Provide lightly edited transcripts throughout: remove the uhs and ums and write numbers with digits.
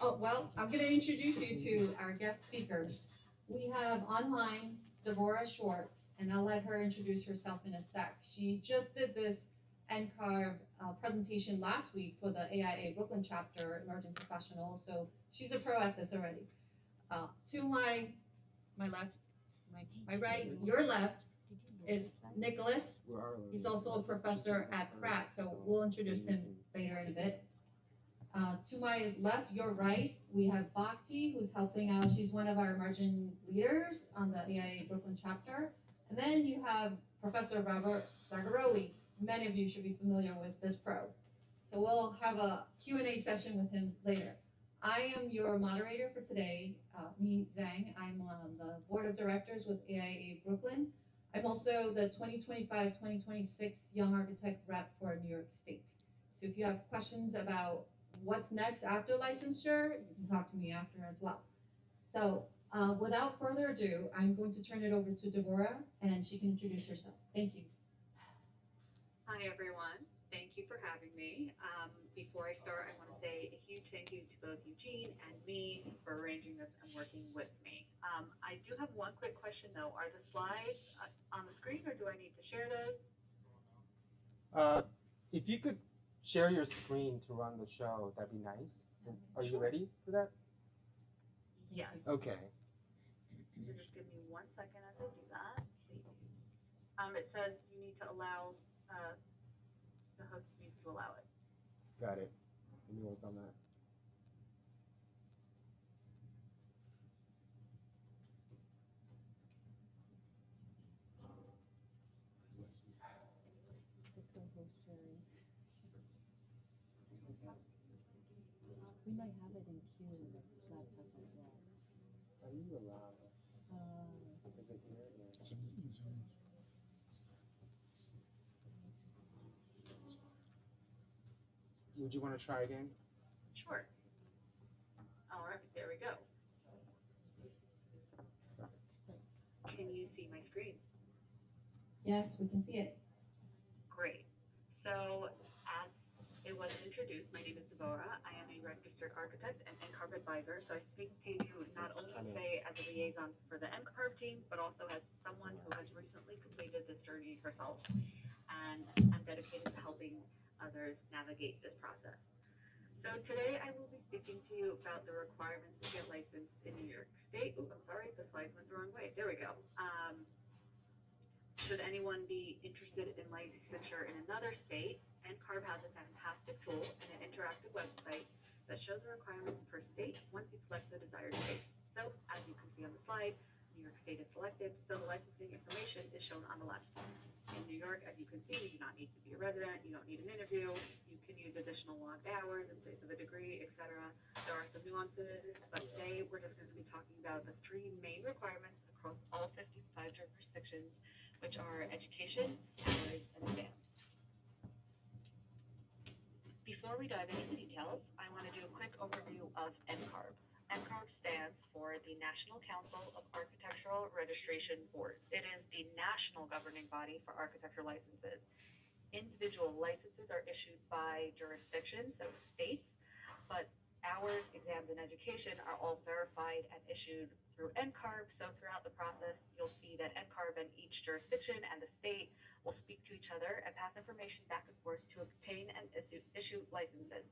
Oh, well, I'm going to introduce you to our guest speakers. We have online Devora Schwartz, and I'll let her introduce herself in a sec. She just did this NCARB presentation last week for the AIA Brooklyn chapter, Emerging Professionals, so she's a pro at this already. To my left, my right, your left is Nicholas. He's also a professor at Pratt, so we'll introduce him later in a bit. To my left, your right, we have Bhakti, who's helping out. She's one of our emerging leaders on the AIA Brooklyn chapter. And then you have Professor Robert Zagaroli. Many of you should be familiar with this pro. So we'll have a Q&A session with him later. I am your moderator for today, me, Zhang. I'm on the board of directors with AIA Brooklyn. I'm also the 2025-2026 Young Architect Rep for New York State. So if you have questions about what's next after licensure, you can talk to me after as well. So without further ado, I'm going to turn it over to Devora, and she can introduce herself. Thank you. Hi, everyone. Thank you for having me. Before I start, I want to say a huge thank you to both Eugene and me for arranging this and working with me. I do have one quick question, though. Are the slides on the screen, or do I need to share those? If you could share your screen to run the show, that'd be nice. Are you ready for that? Yes. Okay. So just give me 1 second as I do that, please. It says you need to allow, the host needs to allow it. Got it. Let me work on that. We might have it in queue laptop as well. Are you allowed? Is it here? Yeah. Would you want to try again? Sure. All right, there we go. Can you see my screen? Yes, we can see it. Great. So as it was introduced, my name is Devora. I am a registered architect and NCARB advisor. So I speak to you not only today as a liaison for the NCARB team, but also as someone who has recently completed this journey herself. And I'm dedicated to helping others navigate this process. So today I will be speaking to you about the requirements to get licensed in New York State. Ooh, I'm sorry, the slides went the wrong way. There we go. Should anyone be interested in licensure in another state, NCARB has a fantastic tool and an interactive website that shows the requirements per state once you select the desired state. So as you can see on the slide, New York State is selected, so the licensing information is shown on the left. In New York, as you can see, you do not need to be a resident, you don't need an interview, you can use additional logged hours in place of a degree, etc. There are some nuances, but today we're just going to be talking about the 3 main requirements across all 55 jurisdictions, which are education, hours, and exams. Before we dive into the details, I want to do a quick overview of NCARB. NCARB stands for the National Council of Architectural Registration Boards. It is the national governing body for architecture licenses. Individual licenses are issued by jurisdiction, so states, but hours, exams, and education are all verified and issued through NCARB. So throughout the process, you'll see that NCARB and each jurisdiction and the state will speak to each other and pass information back and forth to obtain and issue licenses.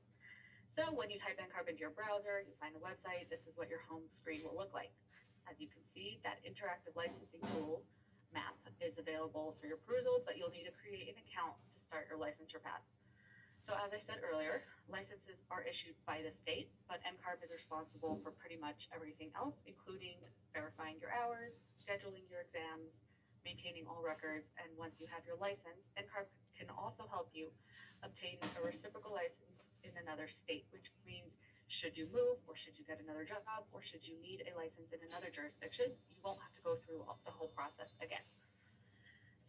So when you type NCARB into your browser, you find the website, this is what your home screen will look like. As you can see, that interactive licensing tool map is available for your perusal, but you'll need to create an account to start your licensure path. So as I said earlier, licenses are issued by the state, but NCARB is responsible for pretty much everything else, including verifying your hours, scheduling your exams, maintaining all records, and once you have your license, NCARB can also help you obtain a reciprocal license in another state, which means should you move, or should you get another job, or should you need a license in another jurisdiction, you won't have to go through the whole process again.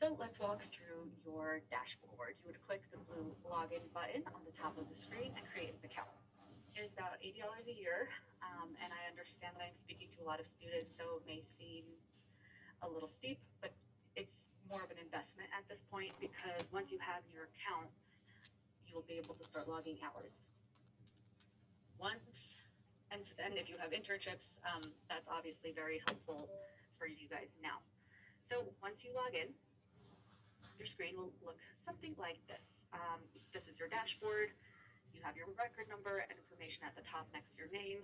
So let's walk through your dashboard. You would click the blue login button on the top of the screen and create an account. It is about $80 a year, and I understand that I'm speaking to a lot of students, so it may seem a little steep, but it's more of an investment at this point, because once you have your account, you'll be able to start logging hours. Once and if you have internships, that's obviously very helpful for you guys now. So once you log in, your screen will look something like this. This is your dashboard. You have your record number and information at the top next to your name,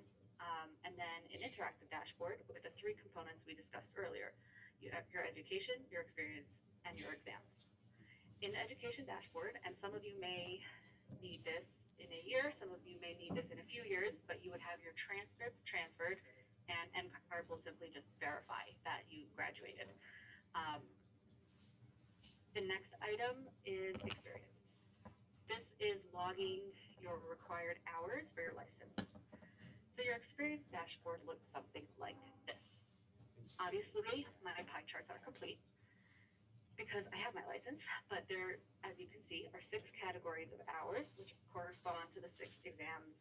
and then an interactive dashboard with the 3 components we discussed earlier. You have your education, your experience, and your exams. In the education dashboard, and some of you may need this in a year, some of you may need this in a few years, but you would have your transcripts transferred, and NCARB will simply just verify that you graduated. The next item is experience. This is logging your required hours for your license. So your experience dashboard looks something like this. Obviously, my pie charts are complete because I have my license, but there, as you can see, are 6 categories of hours, which correspond to the 6 exams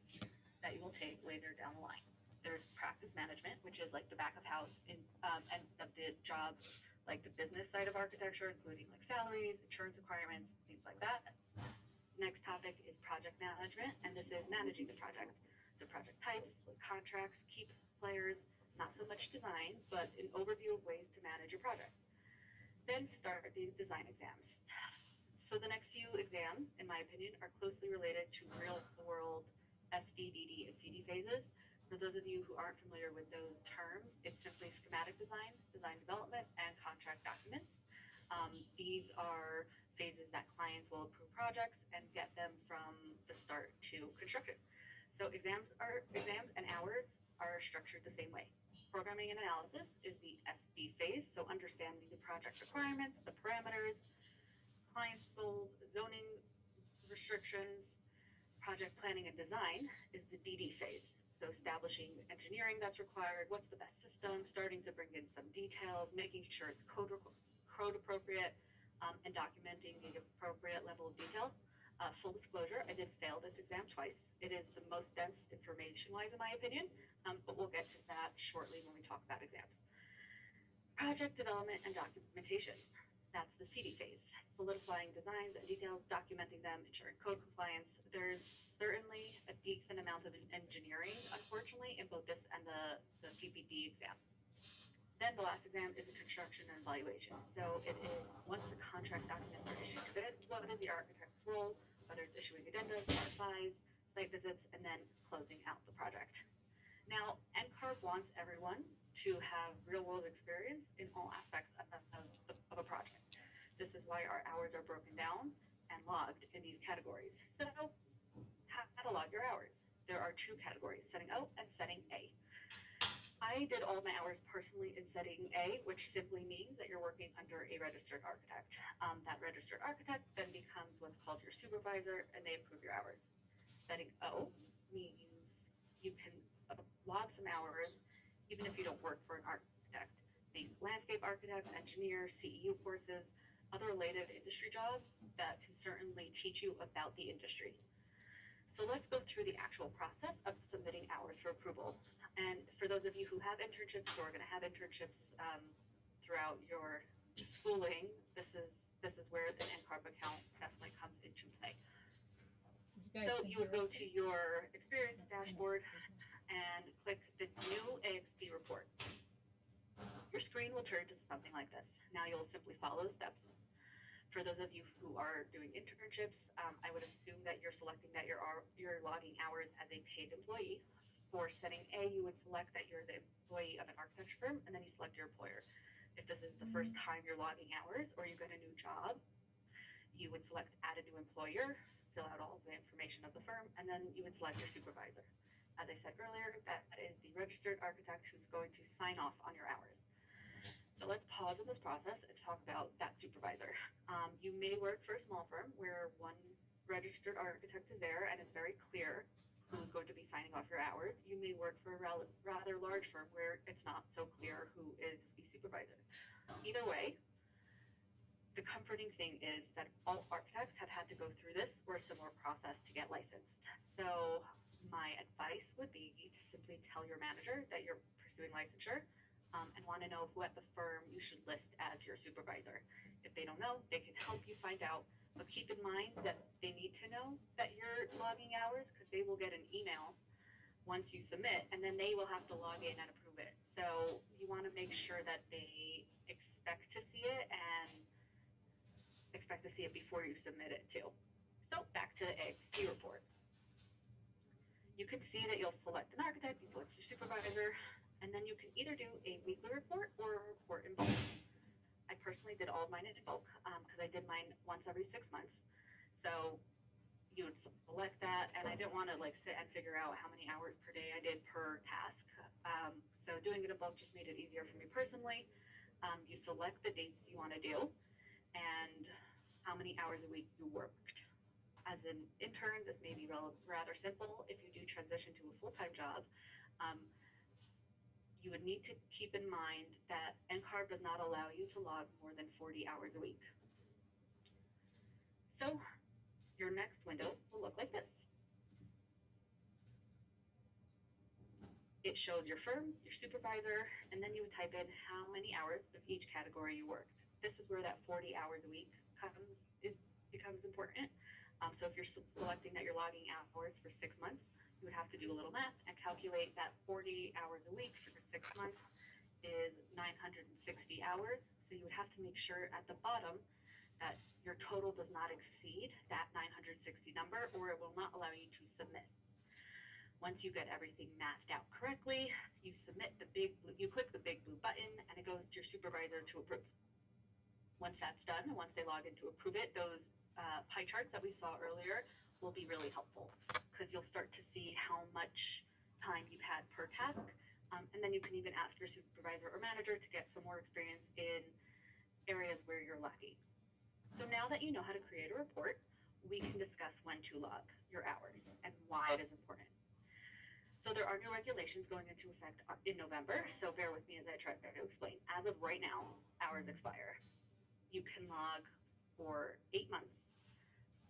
that you will take later down the line. There's practice management, which is like the back of house and of the job, like the business side of architecture, including like salaries, insurance requirements, things like that. Next topic is project management, and this is managing the project. So project types, contracts, key players, not so much design, but an overview of ways to manage your project. Then start the design exams. So the next few exams, in my opinion, are closely related to real-world SD, DD, and CD phases. For those of you who aren't familiar with those terms, it's simply schematic design, design development, and contract documents. These are phases that clients will approve projects and get them from the start to construction. So exams and hours are structured the same way. Programming and analysis is the SD phase, so understanding the project requirements, the parameters, client's goals, zoning restrictions. Project planning and design is the DD phase. So establishing engineering that's required, what's the best system, starting to bring in some details, making sure it's code appropriate, and documenting the appropriate level of detail. Full disclosure, I did fail this exam twice. It is the most dense information-wise, in my opinion, but we'll get to that shortly when we talk about exams. Project development and documentation. That's the CD phase. Solidifying designs and details, documenting them, ensuring code compliance. There's certainly a decent amount of engineering, unfortunately, in both this and the PPD exam. Then the last exam is the construction and evaluation. So it is, once the contract documents are issued to bid, what is the architect's role, whether it's issuing addendas, RFIs, site visits, and then closing out the project. Now, NCARB wants everyone to have real-world experience in all aspects of a project. This is why our hours are broken down and logged in these categories. So, how to log your hours? There are 2 categories, setting O and setting A. I did all my hours personally in setting A, which simply means that you're working under a registered architect. That registered architect then becomes what's called your supervisor, and they approve your hours. Setting O means you can log some hours even if you don't work for an architect. Think landscape architect, engineer, CEU courses, other related industry jobs that can certainly teach you about the industry. So let's go through the actual process of submitting hours for approval. And for those of you who have internships or are going to have internships throughout your schooling, this is where the NCARB account definitely comes into play. So you would go to your experience dashboard and click the new AXP report. Your screen will turn to something like this. Now you'll simply follow the steps. For those of you who are doing internships, I would assume that you're selecting that you're logging hours as a paid employee. For setting A, you would select that you're the employee of an architecture firm, and then you select your employer. If this is the first time you're logging hours or you get a new job, you would select add a new employer, fill out all the information of the firm, and then you would select your supervisor. As I said earlier, that is the registered architect who's going to sign off on your hours. So let's pause in this process and talk about that supervisor. You may work for a small firm where one registered architect is there and it's very clear who's going to be signing off your hours. You may work for a rather large firm where it's not so clear who is the supervisor. Either way, the comforting thing is that all architects have had to go through this or a similar process to get licensed. So my advice would be to simply tell your manager that you're pursuing licensure and want to know who at the firm you should list as your supervisor. If they don't know, they can help you find out. But keep in mind that they need to know that you're logging hours because they will get an email once you submit, and then they will have to log in and approve it. So you want to make sure that they expect to see it and expect to see it before you submit it too. So back to the XP report. You can see that you'll select an architect, you select your supervisor, and then you can either do a weekly report or a report in bulk. I personally did all of mine in bulk because I did mine once every 6 months. So you would select that, and I didn't want to like sit and figure out how many hours per day I did per task. So doing it in bulk just made it easier for me personally. You select the dates you want to do and how many hours a week you worked. As an intern, this may be rather simple. If you do transition to a full-time job, you would need to keep in mind that NCARB does not allow you to log more than 40 hours a week. So your next window will look like this. It shows your firm, your supervisor, and then you would type in how many hours of each category you worked. This is where that 40 hours a week becomes important. So if you're selecting that you're logging hours for 6 months, you would have to do a little math and calculate that 40 hours a week for 6 months is 960 hours. So you would have to make sure at the bottom that your total does not exceed that 960 number, or it will not allow you to submit. Once you get everything mathed out correctly, you submit you click the big blue button, and it goes to your supervisor to approve. Once that's done, and once they log in to approve it, those pie charts that we saw earlier will be really helpful because you'll start to see how much time you've had per task, and then you can even ask your supervisor or manager to get some more experience in areas where you're lacking. So now that you know how to create a report, we can discuss when to log your hours and why it is important. So there are new regulations going into effect in November, so bear with me as I try to explain. As of right now, hours expire. You can log for 8 months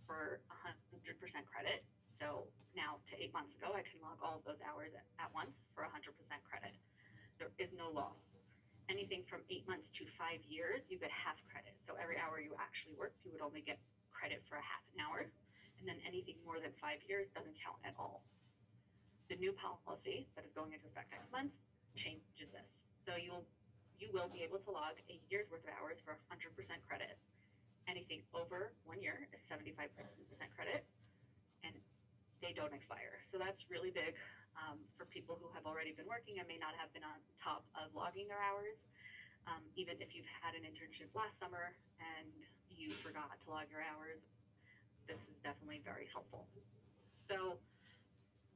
for 100% credit. So now to 8 months ago, I can log all of those hours at once for 100% credit. There is no loss. Anything from 8 months to 5 years, you get half credit. So every hour you actually worked, you would only get credit for a half an hour. And then anything more than 5 years doesn't count at all. The new policy that is going into effect next month changes this. So you will be able to log a year's worth of hours for 100% credit. Anything over 1 year is 75% credit, and they don't expire. So that's really big for people who have already been working and may not have been on top of logging their hours. Even if you've had an internship last summer and you forgot to log your hours, this is definitely very helpful. So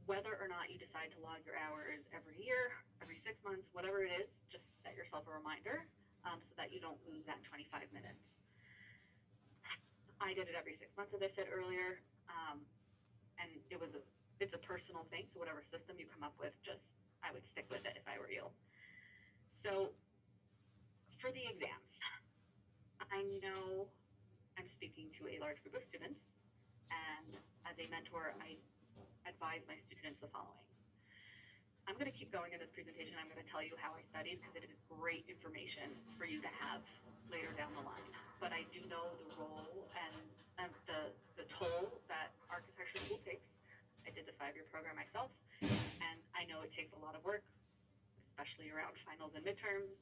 whether or not you decide to log your hours every year, every 6 months, whatever it is, just set yourself a reminder so that you don't lose that 25 minutes. I did it every 6 months, as I said earlier, and it's a personal thing, so whatever system you come up with, I would stick with it if I were you. So for the exams, I know I'm speaking to a large group of students, and as a mentor, I advise my students the following. I'm going to keep going in this presentation. I'm going to tell you how I studied because it is great information for you to have later down the line. But I do know the role and the toll that architecture school takes. I did the 5-year program myself, and I know it takes a lot of work, especially around finals and midterms.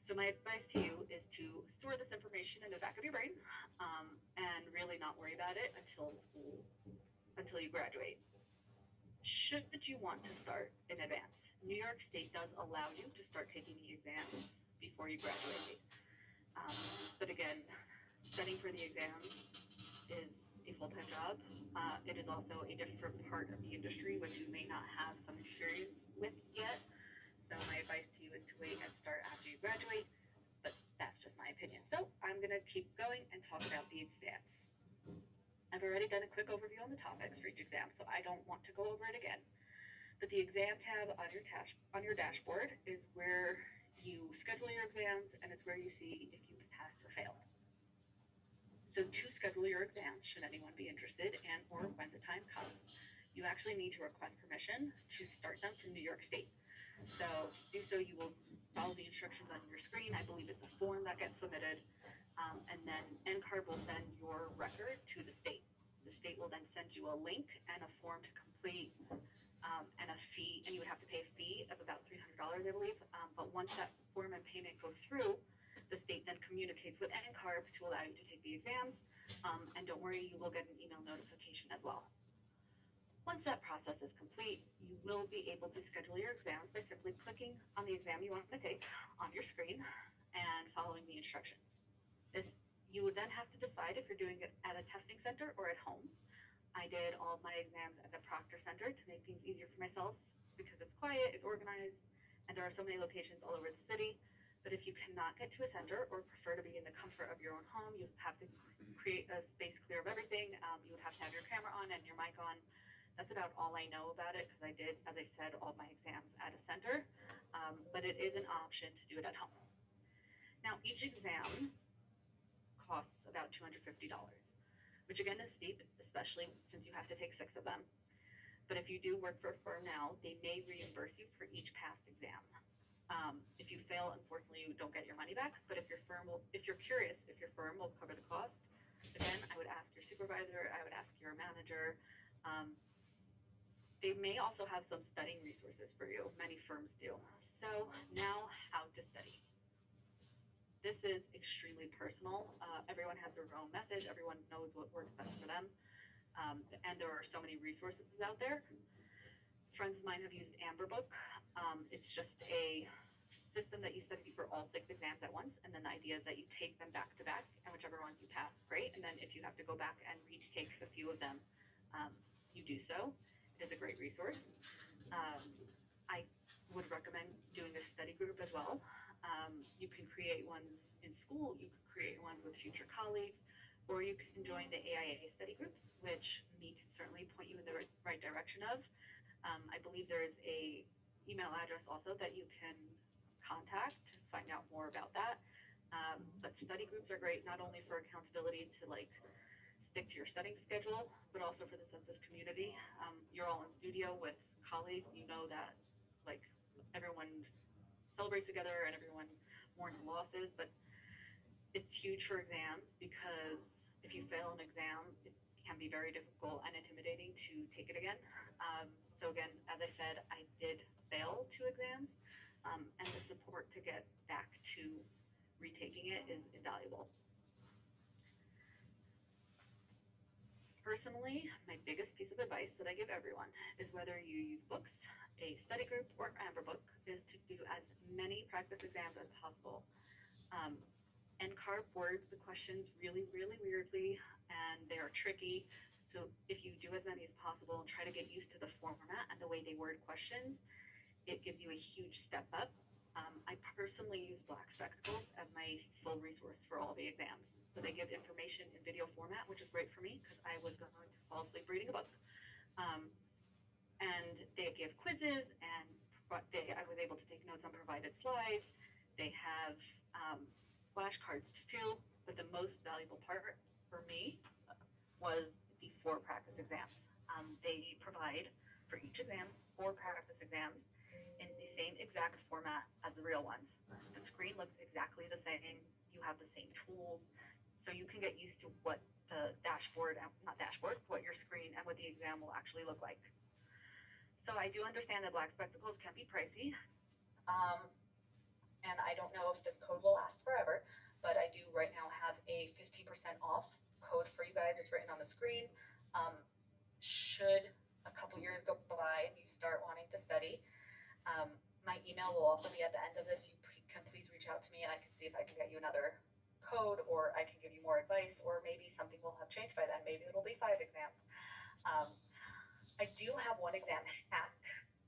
So my advice to you is to store this information in the back of your brain and really not worry about it until you graduate. Should you want to start in advance, New York State does allow you to start taking the exams before you graduate. But again, studying for the exams is a full-time job. It is also a different part of the industry, which you may not have some experience with yet. So my advice to you is to wait and start after you graduate, but that's just my opinion. So I'm gonna keep going and talk about the exams. I've already done a quick overview on the topics for each exam, so I don't want to go over it again. But the exam tab on your dashboard is where you schedule your exams, and it's where you see if you passed or failed. So to schedule your exams, should anyone be interested and or when the time comes, you actually need to request permission to start them from New York State. So to do so, you will follow the instructions on your screen. I believe it's a form that gets submitted. And then NCARB will send your record to the state. The state will then send you a link and a form to complete and I believe. But once that form and payment go through, the state then communicates with NCARB to allow you to take the exams. And don't worry, you will get an email notification as well. Once that process is complete, you will be able to schedule your exams by simply clicking on the exam you want to take on your screen and following the instructions. You would then have to decide if you're doing it at a testing center or at home. I did all of my exams at the Proctor Center to make things easier for myself because it's quiet, it's organized, and there are so many locations all over the city. But if you cannot get to a center or prefer to be in the comfort of your own home, you have to create a space clear of everything. You would have to have your camera on and your mic on. That's about all I know about it because I did, as I said, all my exams at a center. But it is an option to do it at home. Now, each exam costs about $250, which again is steep, especially since you have to take 6 of them. But if you do work for a firm now, they may reimburse you for each past exam. If you fail, unfortunately, you don't get your money back. But if you're curious if your firm will cover the cost, again, I would ask your supervisor, I would ask your manager. They may also have some studying resources for you. Many firms do. So now, how to study. This is extremely personal. Everyone has their own method. Everyone knows what works best for them. And there are so many resources out there. Friends of mine have used AmberBook. It's just a system that you study for all 6 exams at once. And then the idea is that you take them back to back, and whichever ones you pass, great. And then if you have to go back and retake a few of them, you do so. It is a great resource. I would recommend doing a study group as well. You can create ones in school, you can create ones with future colleagues, or you can join the AIA study groups, which me can certainly point you in the right direction of. I believe there is a email address also that you can contact to find out more about that. But study groups are great, not only for accountability to stick to your studying schedule, but also for the sense of community. You're all in studio with colleagues, you know that everyone celebrates together and everyone mourns losses, but it's huge for exams because if you fail an exam, it can be very difficult and intimidating to take it again. So again, as I said, I did fail 2 exams, and the support to get back to retaking it is invaluable. Personally, my biggest piece of advice that I give everyone is whether you use books, a study group, or AmberBook, is to do as many practice exams as possible. NCARB words the questions really, really weirdly, and they are tricky. So if you do as many as possible and try to get used to the format and the way they word questions, it gives you a huge step up. I personally use Black Spectacles as my sole resource for all the exams. So they give information in video format, which is great for me because I was going to fall asleep reading a book. And they give quizzes, and I was able to take notes on provided slides. They have flashcards too, but the most valuable part for me was the 4 practice exams. They provide for each exam 4 practice exams in the same exact format as the real ones. The screen looks exactly the same. You have the same tools, so you can get used to what the what your screen and what the exam will actually look like. So I do understand that Black Spectacles can be pricey, and I don't know if this code will last forever, but I do right now have a 50% off code for you guys. It's written on the screen. Should a couple years go by and you start wanting to study, my email will also be at the end of this. You can please reach out to me and I can see if I can get you another code, or I can give you more advice, or maybe something will have changed by then. Maybe it'll be 5 exams. I do have one exam hack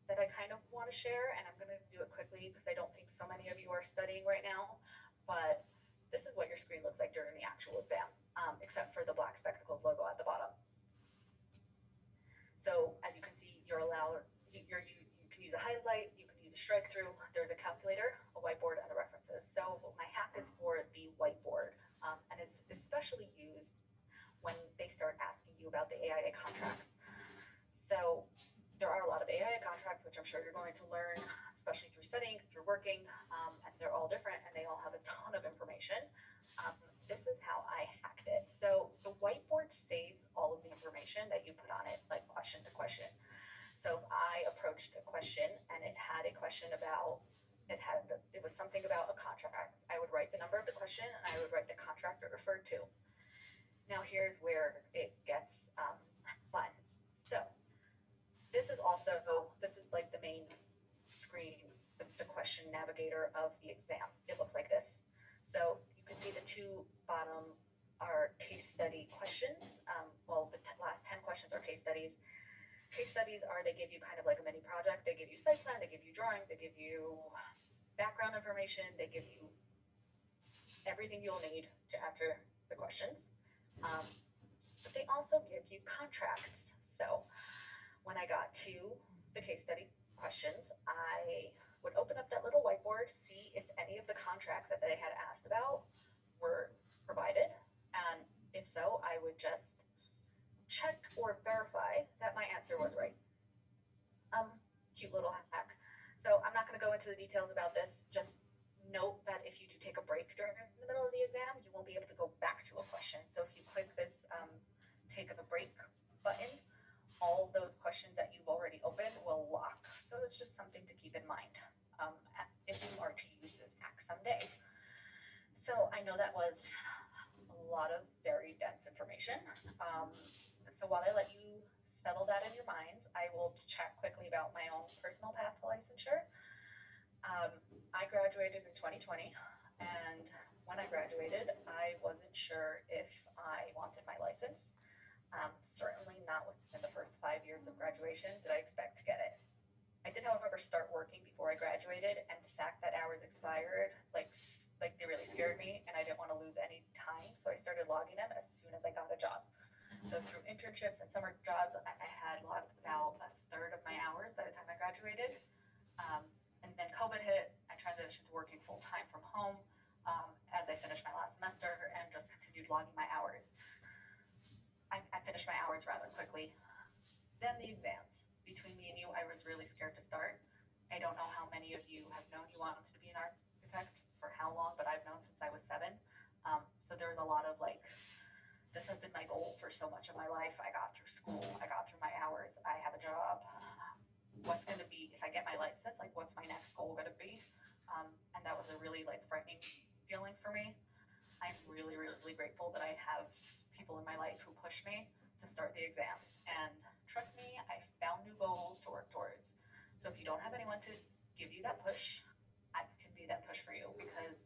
that I kind of want to share, and I'm going to do it quickly because I don't think so many of you are studying right now, but this is what your screen looks like during the actual exam, except for the Black Spectacles logo at the bottom. So as you can see, you're allowed, you can use a highlight, you can use a strike through, there's a calculator, a whiteboard, and the references. So my hack is for the whiteboard, and it's especially used when they start asking you about the AIA contracts. So there are a lot of AIA contracts, which I'm sure you're going to learn, especially through studying, through working, and they're all different and they all have a ton of information. This is how I hacked it. So the whiteboard saves all of the information that you put on it, like question to question. So if I approached a question and it had a question about it was something about a contract. I would write the number of the question and I would write the contract it referred to. Now here's where it gets fun. So this is like the main screen, the question navigator of the exam. It looks like this. So you can see the two bottom are case study questions. Well, the last 10 questions are case studies. Case studies are, they give you kind of like a mini project. They give you site plan, they give you drawings, they give you background information, they give you everything you'll need to answer the questions. But they also give you contracts. So when I got to the case study questions, I would open up that little whiteboard, see if any of the contracts that they had asked about were provided. And if so, I would just check or verify that my answer was right. Cute little hack. So I'm not going to go into the details about this. Just note that if you do take a break during the middle of the exam, you won't be able to go back to a question. So if you click this take a break button, all of those questions that you've already opened will lock. So it's just something to keep in mind if you are to use this hack someday. So I know that was a lot of very dense information. So while I let you settle that in your minds, I will chat quickly about my own personal path to licensure. I graduated in 2020, and when I graduated, I wasn't sure if I wanted my license. Certainly not within the first 5 years of graduation did I expect to get it. I did, however, start working before I graduated, and the fact that hours expired, like they really scared me, and I didn't want to lose any time, so I started logging them as soon as I got a job. So through internships and summer jobs, I had logged about a third of my hours by the time I graduated. And then COVID hit, I transitioned to working full time from home as I finished my last semester and just continued logging my hours. I finished my hours rather quickly. Then the exams. Between me and you, I was really scared to start. I don't know how many of you have known you wanted to be an architect for how long, but I've known since I was 7. So there was a lot of like, this has been my goal for so much of my life. I got through school, I got through my hours, I have a job. What's going to be, if I get my license, like what's my next goal going to be? And that was a really like frightening feeling for me. I'm really, really grateful that I have people in my life who push me to start the exams. And trust me, I found new goals to work towards. So if you don't have anyone to give you that push, I can be that push for you, because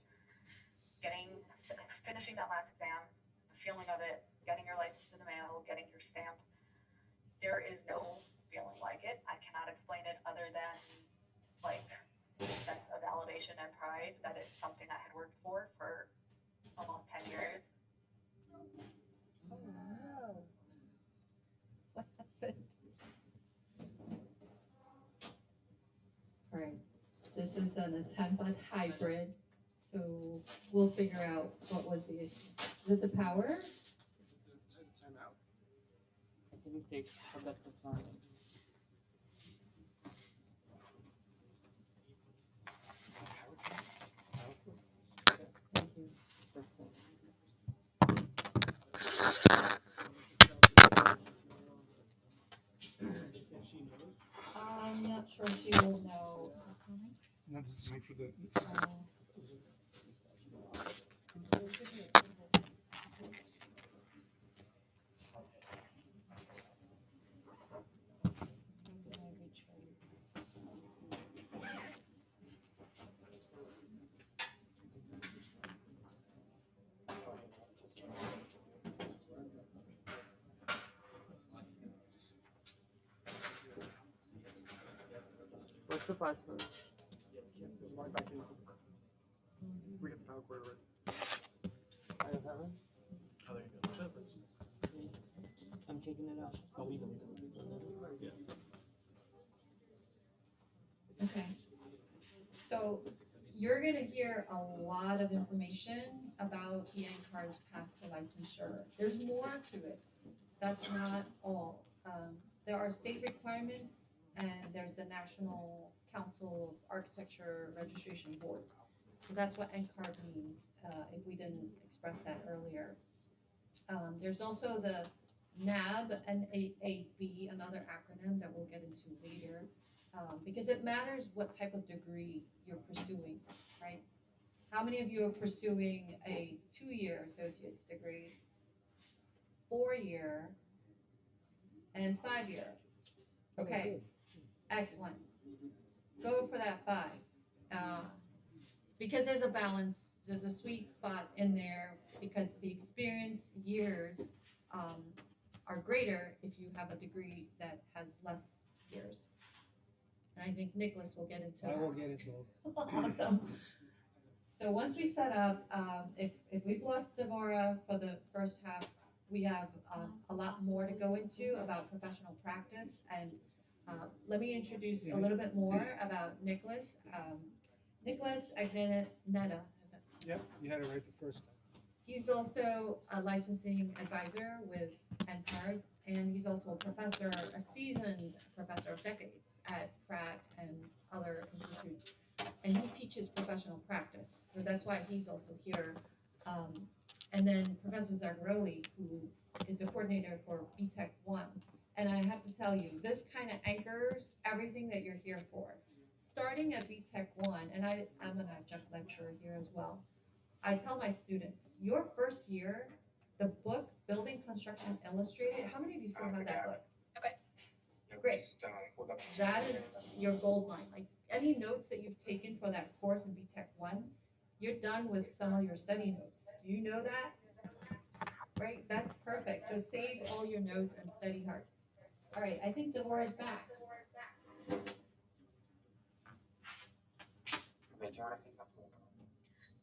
finishing that last exam, feeling of it, getting your license in the mail, getting your stamp, there is no feeling like it. I cannot explain it other than like a sense of validation and pride that it's something I had worked for almost 10 years. Oh no. What happened? All right, this is an attempt on hybrid, so we'll figure out what was the issue. Is it the power? Time out. I think it takes a bit of time. Thank you. That's it. I'm not sure she will know. No, just make sure that. What's the password? We get the power cord already. I don't have it. Oh, there you go. I'm taking it out. I'll leave it. Yeah. Okay. So you're gonna hear a lot of information about the NCARB's path to licensure. There's more to it. That's not all. There are state requirements, and there's the National Council of Architecture Registration Board. So that's what NCARB means, if we didn't express that earlier. There's also the NAB, NAAB, another acronym that we'll get into later. because it matters what type of degree you're pursuing, right? How many of you are pursuing a 2-year associate's degree, 4-year, and 5-year? Okay, excellent. Go for that 5. Because there's a balance, there's a sweet spot in there, because the experience years are greater if you have a degree that has less years. And I think Nicholas will get into that. I will get into it. Awesome. So once we set up, if we've lost Devora for the first half, we have a lot more to go into about professional practice. And let me introduce a little bit more about Nicholas. Nicholas Agneta. Yep, you had it right the first time. He's also a licensing advisor with NCARB, and he's also a professor, a seasoned professor of decades at Pratt and other institutes. And he teaches professional practice, so that's why he's also here. And then Professor Zagaroli, who is the coordinator for BTech 1. And I have to tell you, this kind of anchors everything that you're here for. Starting at BTech 1, and I'm an adjunct lecturer here as well, I tell my students, your first year, the book Building Construction Illustrated, how many of you still have that book? Okay. Great. That is your gold mine. Like any notes that you've taken for that course in BTech 1, you're done with some of your study notes. Do you know that? Right? That's perfect. So save all your notes and study hard. All right, I think Devora's back.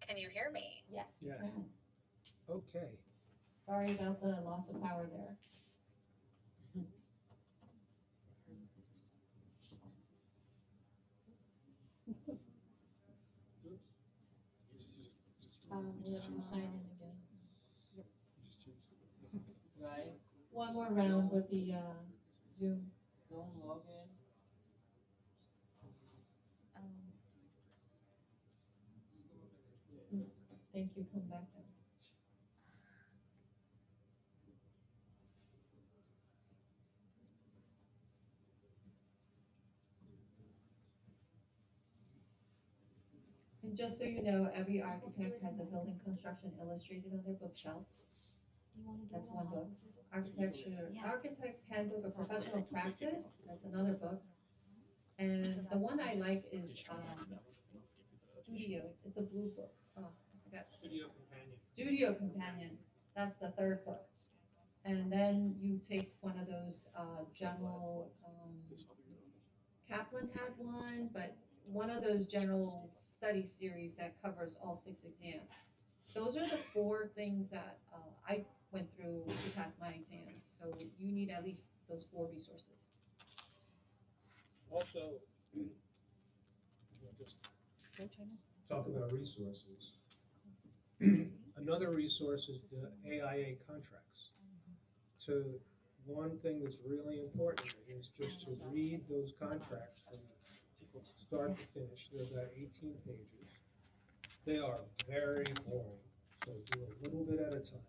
Can you hear me? Yes, we Yes. can. Okay. Sorry about the loss of power there. We have to sign in again. Right. One more round with the Zoom. Thank you, come back then. And just so you know, every architect has a Building Construction Illustrated on their bookshelf. That's one book. Architect's Handbook of Professional Practice, that's another book. And the one I like is Studios, it's a blue book. Oh, I forgot. Studio Companion, that's the third book. And then you take one of those general, Kaplan had one, but one of those general study series that covers all 6 exams. Those are the 4 things that I went through to pass my exams. So you need at least those 4 resources. Also, just talk about resources. Another resource is the AIA contracts. So one thing that's really important is just to read those contracts from start to finish. They're about 18 pages. They are very boring, so do a little bit at a time.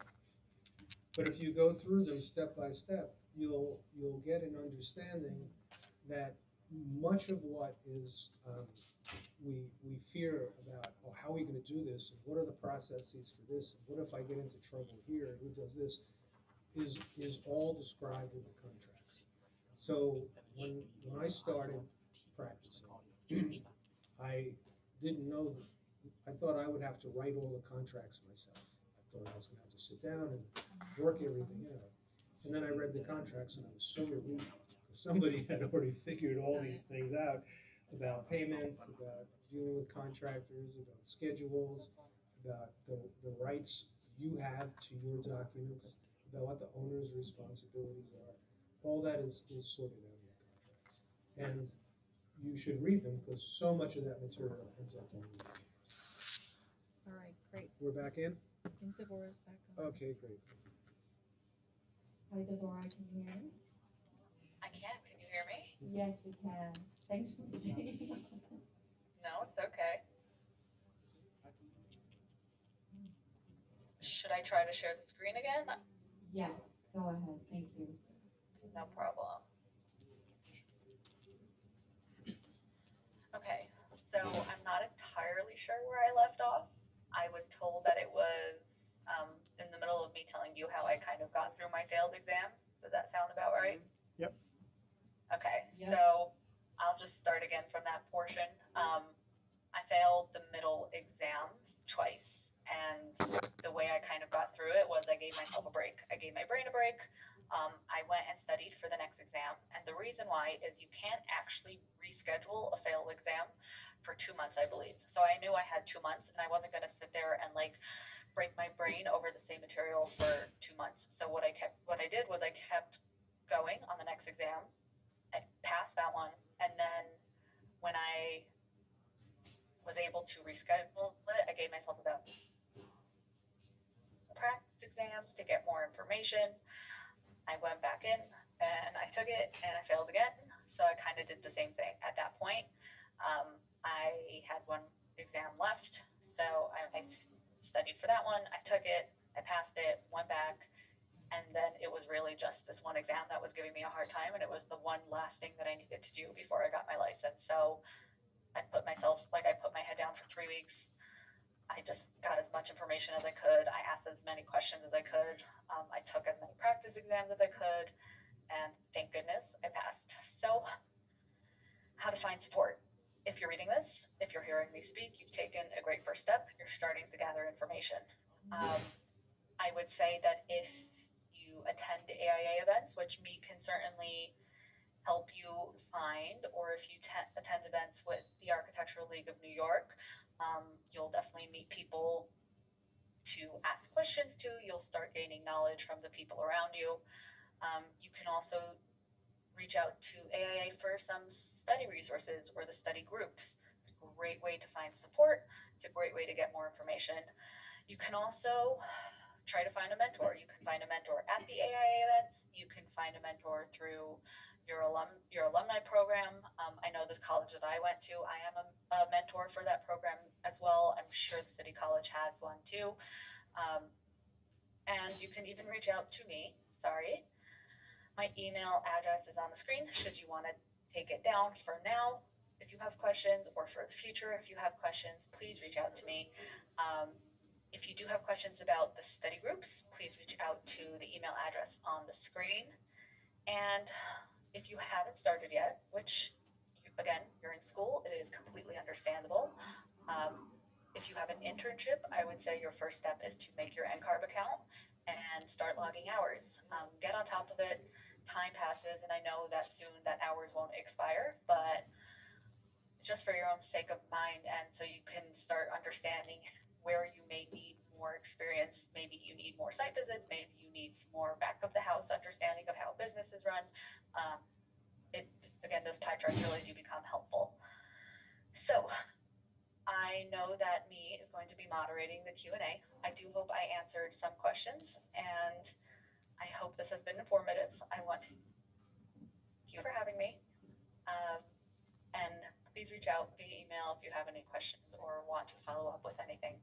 But if you go through them step by step, you'll get an understanding that much of what is we fear about, oh, how are we going to do this, and what are the processes for this, and what if I get into trouble here, who does this, is all described in the contracts. So when I started practicing, I didn't know, I thought I would have to write all the contracts myself. I thought I was going to have to sit down and work everything out. And then I read the contracts and I was so relieved. Somebody had already figured all these things out about payments, about dealing with contractors, about schedules, about the rights you have to your documents, about what the owner's responsibilities are. All that is sorted out in the contracts. And you should read them because so much of that material ends up on you. All right, great. We're back in? I think Devora's back on. Okay, great. Hi, Devora, can you hear me? I can. Can you hear me? Yes, we can. Thanks for staying. No, it's okay. Should I try to share the screen again? Yes, go ahead, thank you. No problem. entirely sure where I left off. I was told that it was in the middle of me telling you how I kind of got through my failed exams. Does that sound about right? Yep. Okay, Yep. so I'll just start again from that portion. I failed the middle exam twice, and the way I kind of got through it was I gave myself a break. I gave my brain a break. I went and studied for the next exam, and the reason why is you can't actually reschedule a failed exam for 2 months, I believe. So I knew I had 2 months, and I wasn't going to sit there and like break my brain over the same material for 2 months. So what I did was I kept going on the next exam. I passed that one, and then when I was able to reschedule it, I gave myself about practice exams to get more information. I went back in and I took it and I failed again. So I kind of did the same thing at that point. I had one exam left, so I studied for that one. I took it, I passed it, went back, and then it was really just this one exam that was giving me a hard time, and it was the one last thing that I needed to do before I got my license. So I put my head down for 3 weeks. I just got as much information as I could. I asked as many questions as I could. I took as many practice exams as I could, and thank goodness I passed. So, how to find support. If you're reading this, if you're hearing me speak, you've taken a great first step. You're starting to gather information. I would say that if you attend AIA events, which me can certainly help you find, or if you attend events with the Architectural League of New York, you'll definitely meet people to ask questions to. You'll start gaining knowledge from the people around you. You can also reach out to AIA for some study resources or the study groups. It's a great way to find support. It's a great way to get more information. You can also try to find a mentor. You can find a mentor at the AIA events. You can find a mentor through your alumni program. I know this college that I went to, I am a mentor for that program as well. I'm sure the City College has one too. And you can even reach out to me. Sorry. My email address is on the screen should you want to take it down for now. If you have questions, or for the future, if you have questions, please reach out to me. If you do have questions about the study groups, please reach out to the email address on the screen. And if you haven't started yet, which, again, you're in school, it is completely understandable. If you have an internship, I would say your first step is to make your NCARB account and start logging hours. Get on top of it. Time passes, and I know that soon that hours won't expire, but just for your own sake of mind, and so you can start understanding where you may need more experience. Maybe you need more site visits, maybe you need some more back of the house understanding of how business is run. Again, those pie charts really do become helpful. So I know that me is going to be moderating the Q&A. I do hope I answered some questions, and I hope this has been informative. I want to thank you for having me. And please reach out via email if you have any questions or want to follow up with anything.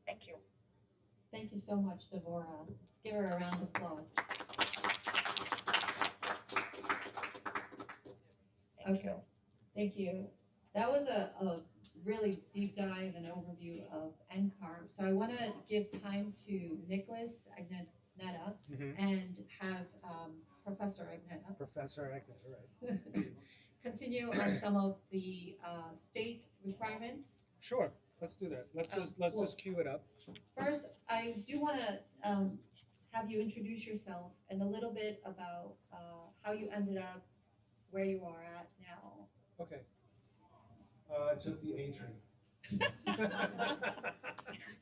Thank you. Thank you so much, Devora. Let's give her a round of applause. Thank you. Thank you. That was a really deep dive and overview of NCARB. So I want to give time to Nicholas, Agneta, and have Professor Agneta Professor Agneta, right. continue on some of the state requirements. Sure, let's do that. Let's just cue it up. First, I do want to have you introduce yourself and a little bit about how you ended up where you are at now. Okay. I took the A train.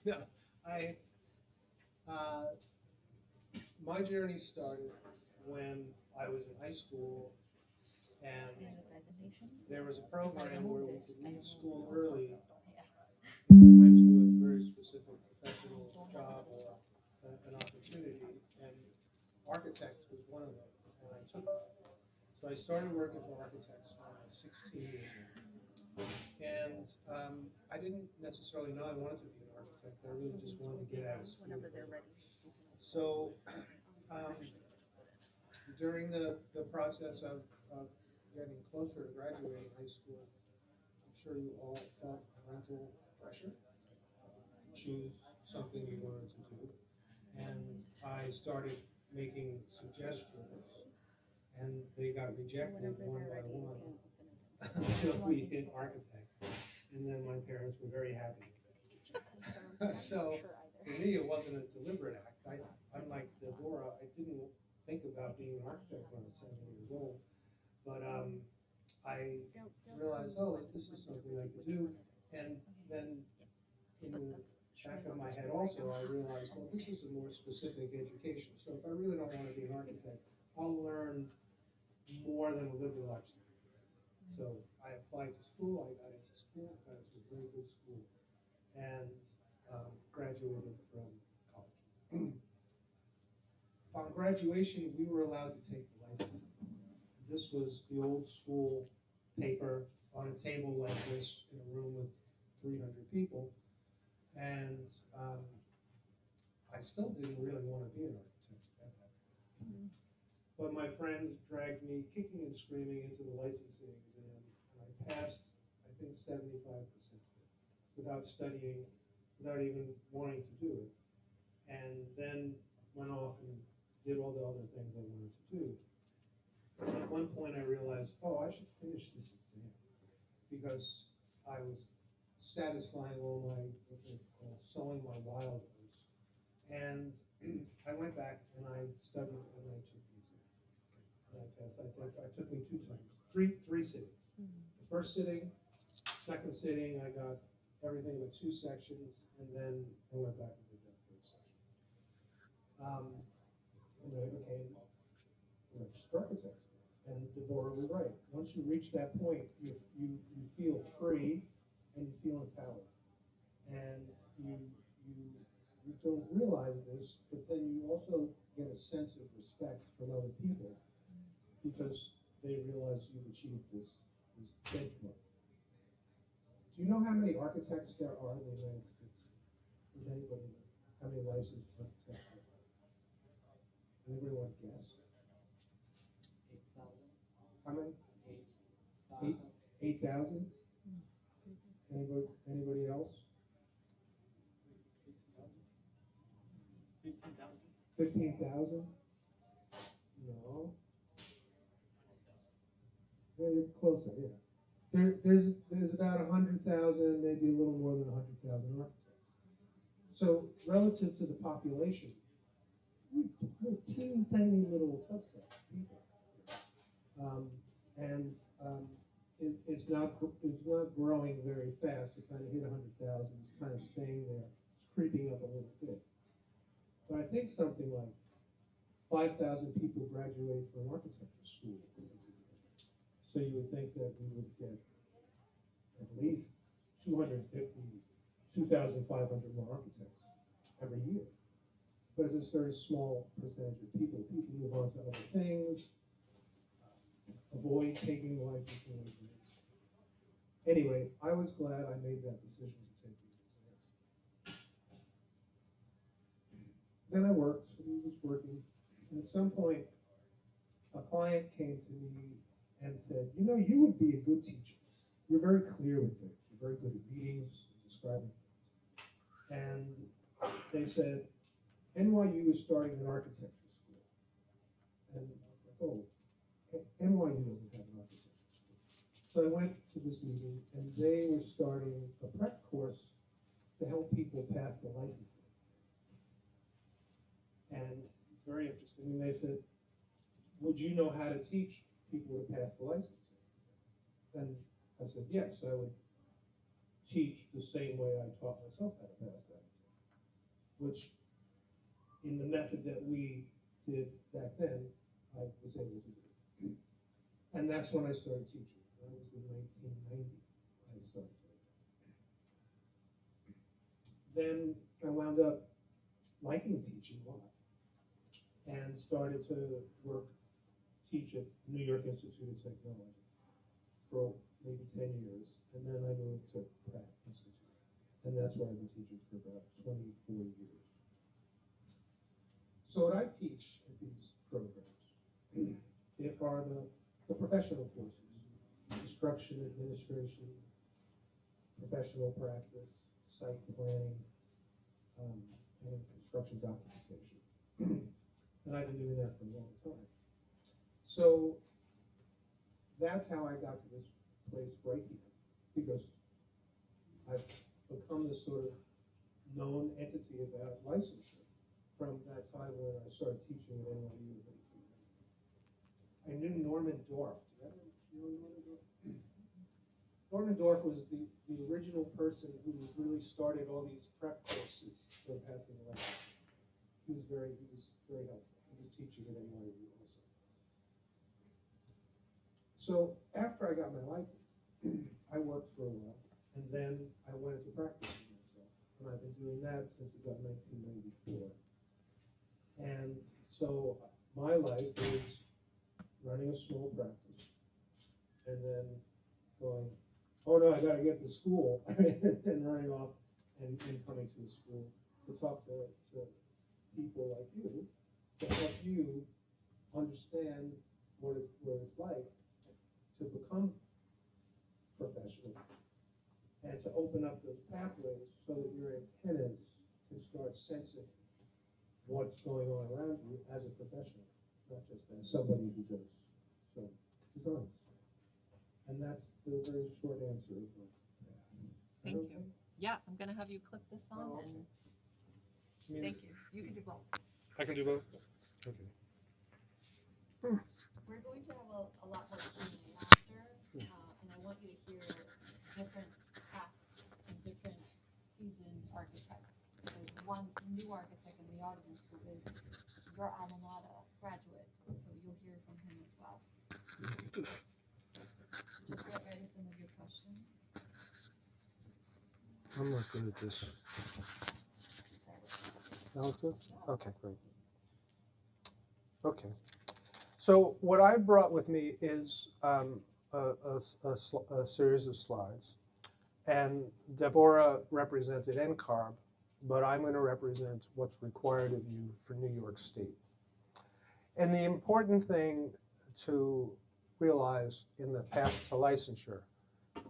No, my journey started when I was in high school, and there was a program where we could leave school early, went to a very specific professional job or an opportunity, and architect was one of them, and I took it. So I started working for architects when I was 16 years old. And I didn't necessarily know I wanted to be an architect. I really just wanted to get out of school. So during the process of getting closer to graduating high school, I'm sure you all felt parental pressure to choose something you wanted to do. And I started making suggestions, and they got rejected one by one until we hit architect. And then my parents were very happy with that. So for me, it wasn't a deliberate act. Unlike Devora, I didn't think about being an architect when I was 7 years old. But I realized, oh, this is something I could do. And then in the back of my head also, I realized, well, this is a more specific education. So if I really don't want to be an architect, I'll learn more than a liberal arts degree. So I applied to school, I got into school, got into a very good school, and graduated from college. Upon graduation, we were allowed to take the license. This was the old school paper on a table like this in a room with 300 people. And I still didn't really want to be an architect at that point. But my friends dragged me kicking and screaming into the licensing exam, and I passed, I think, 75% of it without studying, without even wanting to do it. And then went off and did all the other things I wanted to do. At one point I realized, oh, I should finish this exam because I was satisfying all my, what they call, sowing my wild oats. And I went back and I studied and I took the exam. And I passed. I think it took me 2 times, three sittings. The first sitting, second sitting, I got everything but 2 sections, and then I went back and did that 3rd section. And then I became a registered architect. And Devora was right. Once you reach that point, you feel free and you feel empowered. And you don't realize this, but then you also get a sense of respect from other people because they realize you've achieved this benchmark. Do you know how many architects there are in the United States? Does anybody know how many licensed architects there are? Anybody want to guess? 8,000. How many? 8,000. 8,000? Anybody else? 15,000. 15,000? No. Very closer, yeah. There's about 100,000, maybe a little more than 100,000 architects. So relative to the population, we're a teeny tiny little subset of people. It's not growing very fast. It kind of hit 100,000. It's kind of staying there. It's creeping up a little bit. But I think something like 5,000 people graduate from architecture school. So you would think that we would get at least 2,500 more architects every year. But it's a very small percentage of people. People move on to other things, avoid taking licensing exams. Anyway, I was glad I made that decision to take these exams. Then I worked, I was working, and at some point, a client came to me and said, you know, you would be a good teacher. You're very clear with things. You're very good at readings, describing things. And they said, NYU is starting an architecture school. And I was like, oh, NYU doesn't have an architecture school. So I went to this meeting, and they were starting a prep course to help people pass the licensing. And it's very interesting. And they said, would you know how to teach people to pass the licensing? And I said, yes, I would teach the same way I taught myself how to pass that, which in the method that we did back then, I was able to do. And that's when I started teaching. That was in 1990, I started doing that. Then I wound up liking teaching a lot and started to teach at New York Institute of Technology for maybe 10 years. And then I moved to Pratt Institute. And that's where I've been teaching for about 24 years. So what I teach at these programs are the professional courses: construction administration, professional practice, site planning, and construction documentation. And I've been doing that for a long time. So that's how I got to this place right here, because I've become this sort of known entity about licensure from that time when I started teaching at NYU in 1890. I knew Norman Dorff. Do you know Norman Dorff? Norman Dorff was the original person who really started all these prep courses for passing the licensure. He was very helpful. He was teaching at NYU also. So after I got my license, I worked for a while, and then I went into practicing myself. And I've been doing that since about 1994. And so my life is running a small practice, and then going, oh no, I gotta get to school, and running off and coming to the school to talk to people like you, to help you understand what it's like to become professional, and to open up those pathways so that your antennas can start sensing what's going on around you as a professional, not just as somebody who does some designs. And that's the very short answer as well. Thank you. Yeah, I'm gonna have you clip this on Oh, and I mean, thank you. You can do both. I can do both. Okay. We're going to have a lot more Q&A after, and I want you to hear different paths and different seasoned architects. There's one new architect in the audience who is your alma mater graduate, so you'll hear from him as well. Just get ready some of your questions. I'm not good at this. Sounds good? Okay, great. Okay. So what I've brought with me is a series of slides. And Devora represented NCARB, but I'm going to represent what's required of you for New York State. And the important thing to realize in the path to licensure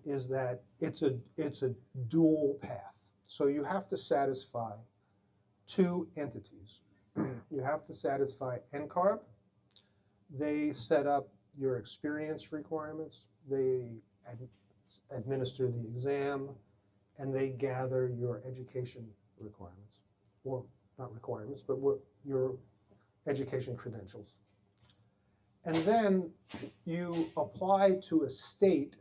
is that it's a dual path. So you have to satisfy two entities. You have to satisfy NCARB. They set up your experience requirements. They administer the exam, and they gather your education requirements, or not requirements, but your education credentials. And then you apply to a state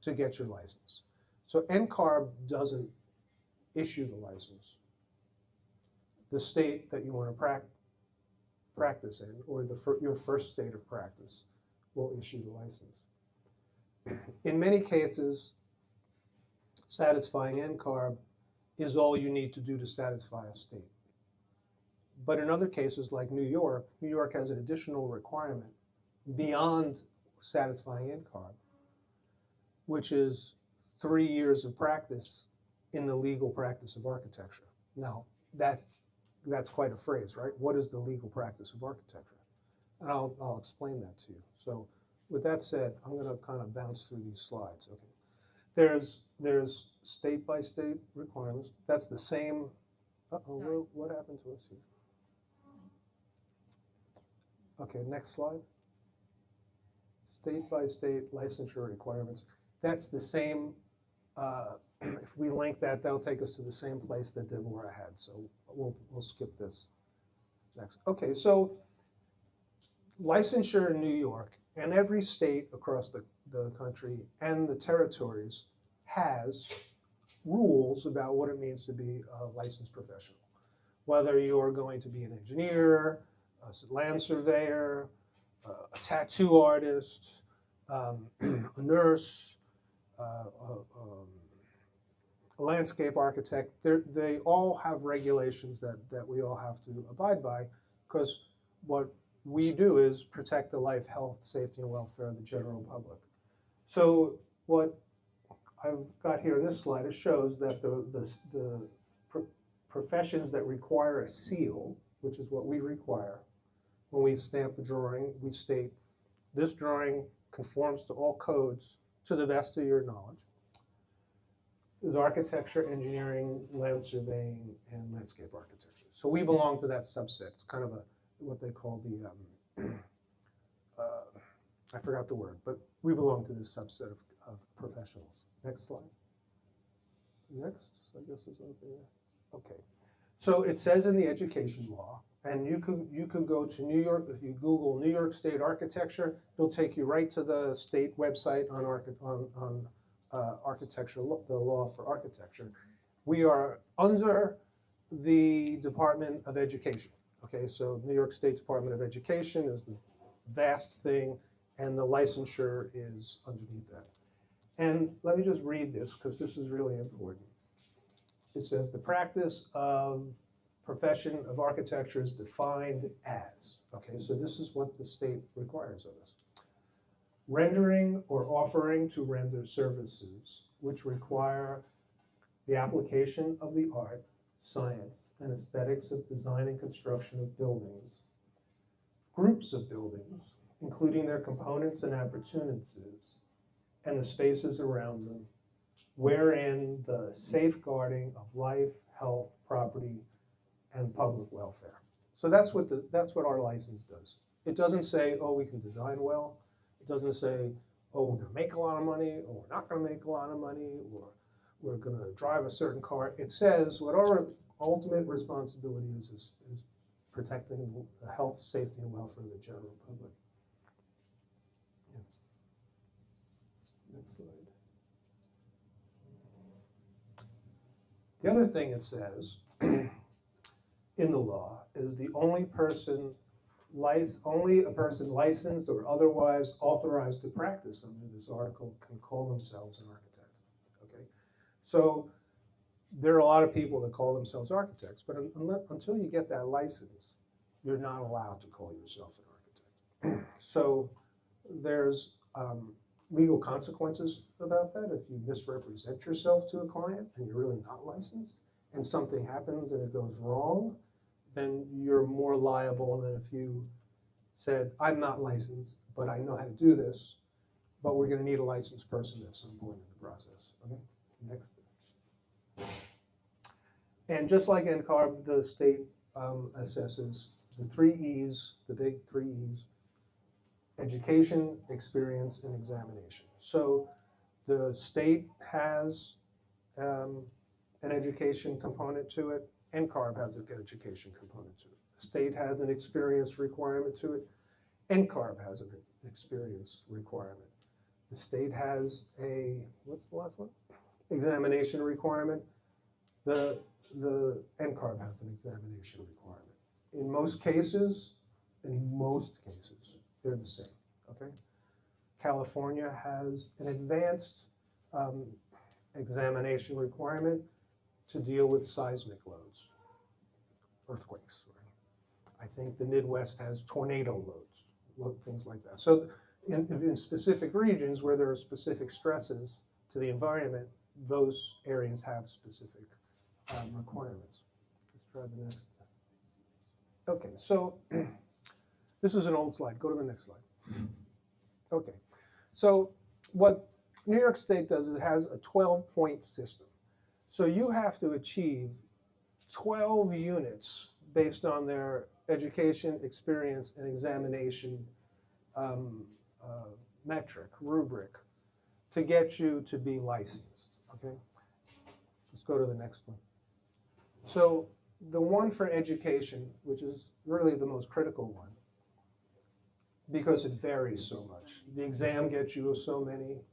to get your license. So NCARB doesn't issue the license. The state that you want to practice in, or your first state of practice, will issue the license. In many cases, satisfying NCARB is all you need to do to satisfy a state. But in other cases, like New York has an additional requirement beyond satisfying NCARB, which is 3 years of practice in the legal practice of architecture. Now, that's quite a phrase, right? What is the legal practice of architecture? And I'll explain that to you. So with that said, I'm going to kind of bounce through these slides. Okay, there's state by state requirements. That's the same. What happened to us here? Okay, next slide. State by state licensure requirements. That's the same. If we link that, that'll take us to the same place that Devora had. So we'll skip this next. Okay, so licensure in New York, and every state across the country and the territories has rules about what it means to be a licensed professional. Whether you're going to be an engineer, a land surveyor, a tattoo artist, a nurse, a landscape architect, they all have regulations that we all have to abide by, because what we do is protect the life, health, safety, and welfare of the general public. So what I've got here in this slide, it shows that the professions that require a seal, which is what we require, when we stamp a drawing, we state, this drawing conforms to all codes to the best of your knowledge. is architecture, engineering, land surveying, and landscape architecture. So we belong to that subset. It's kind of what they call the, I forgot the word, but we belong to this subset of professionals. Next slide. Next, I guess there's something there. Okay. So it says in the education law, and you could go to New York, if you Google New York State architecture, it'll take you right to the state website on architecture, the law for architecture. We are under the Department of Education. Okay, so New York State Department of Education is the vast thing, and the licensure is underneath that. And let me just read this, because this is really important. It says, the practice of profession of architecture is defined as, okay, so this is what the state requires of us. Rendering or offering to render services which require the application of the art, science, and aesthetics of design and construction of buildings, groups of buildings, including their components and appurtenances, and the spaces around them, wherein the safeguarding of life, health, property, and public welfare. So that's what our license does. It doesn't say, oh, we can design well. It doesn't say, oh, we're gonna make a lot of money, or we're not gonna make a lot of money, or we're gonna drive a certain car. It says what our ultimate responsibility is protecting the health, safety, and welfare of the general public. Yes. Next slide. The other thing it says in the law is the only a person licensed or otherwise authorized to practice under this article can call themselves an architect. Okay, so there are a lot of people that call themselves architects, but until you get that license, you're not allowed to call yourself an architect. So there's legal consequences about that. If you misrepresent yourself to a client and you're really not licensed, and something happens and it goes wrong, then you're more liable than if you said, I'm not licensed, but I know how to do this, but we're going to need a licensed person at some point in the process. Okay, next. And just like NCARB, the state assesses the 3 E's, the big 3 E's: education, experience, and examination. So the state has an education component to it. NCARB has an education component to it. The state has an experience requirement to it. NCARB has an experience requirement. The state has a, what's the last one? Examination requirement. The NCARB has an examination requirement. In most cases, they're the same, okay? California has an advanced examination requirement to deal with seismic loads, earthquakes. Right? I think the Midwest has tornado loads, things like that. So in specific regions where there are specific stresses to the environment, those areas have specific requirements. Let's try the next. Okay, so this is an old slide. Go to the next slide. Okay, so what New York State does is it has a 12-point system. So you have to achieve 12 units based on their education, experience, and examination metric, rubric, to get you to be licensed, okay? Let's go to the next one. So the one for education, which is really the most critical one, because it varies so much. The exam gets you so many,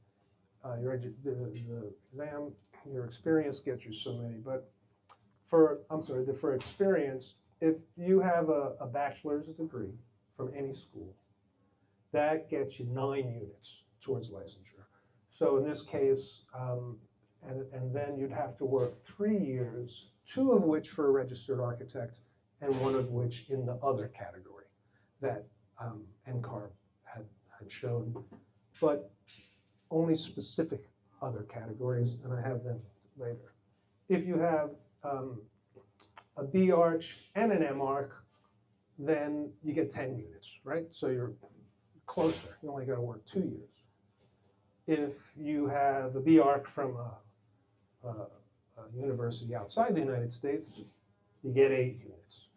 the exam, your experience gets you so many, but for experience, if you have a bachelor's degree from any school, that gets you 9 units towards licensure. So in this case, and then you'd have to work 3 years, 2 of which for a registered architect, and 1 of which in the other category that NCARB had shown, but only specific other categories, and I have them later. If you have a B arch and an M arc, then you get 10 units, right? So you're closer. You only got to work 2 years. If you have a B arc from a a university outside the United States, you get 8 units.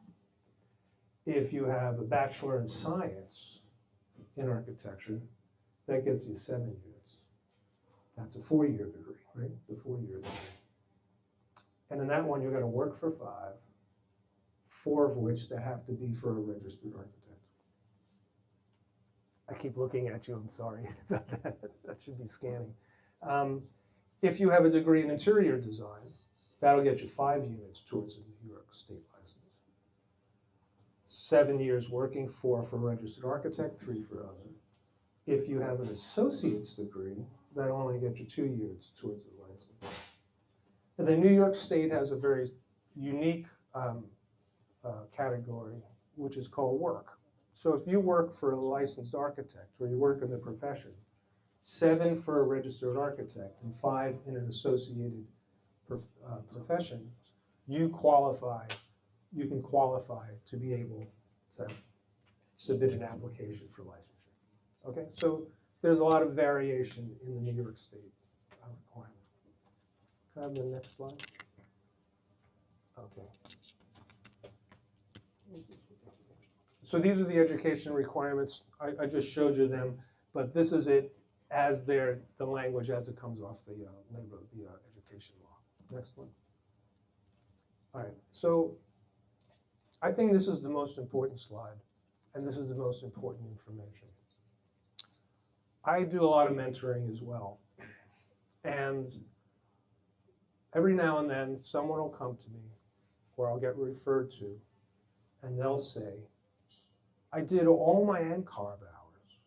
If you have a Bachelor in Science in architecture, that gets you 7 units. That's a 4-year degree, right? The 4-year degree. And in that one, you're going to work for 5, 4 of which that have to be for a registered architect. I keep looking at you, I'm sorry. That should be scanning. If you have a degree in interior design, that'll get you 5 units towards a New York State license. 7 years working, 4 for registered architect, 3 for other. If you have an associate's degree, that'll only get you 2 years towards the license. And then New York State has a very unique category, which is called work. So if you work for a licensed architect or you work in the profession, 7 for a registered architect and 5 in an associated profession, you can qualify to be able to submit an application for licensure. Okay, so there's a lot of variation in the New York State requirement. Can I have the next slide? Okay. So these are the education requirements. I just showed you them, but this is it as the language as it comes off the education law. Next one. All right, so I think this is the most important slide, and this is the most important information. I do a lot of mentoring as well, and every now and then someone will come to me, or I'll get referred to, and they'll say, I did all my NCARB hours.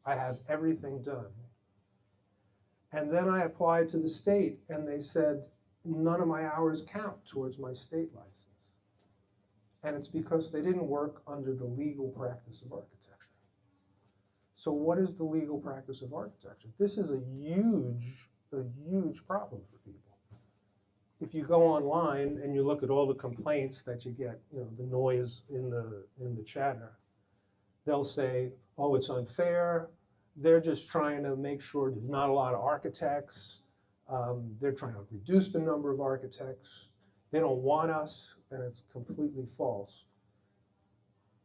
I have everything done. And then I applied to the state and they said, none of my hours count towards my state license. And it's because they didn't work under the legal practice of architecture. So what is the legal practice of architecture? This is a huge problem for people. If you go online and you look at all the complaints that you get, the noise in the chatter, they'll say, oh, it's unfair. They're just trying to make sure there's not a lot of architects. They're trying to reduce the number of architects. They don't want us, and it's completely false.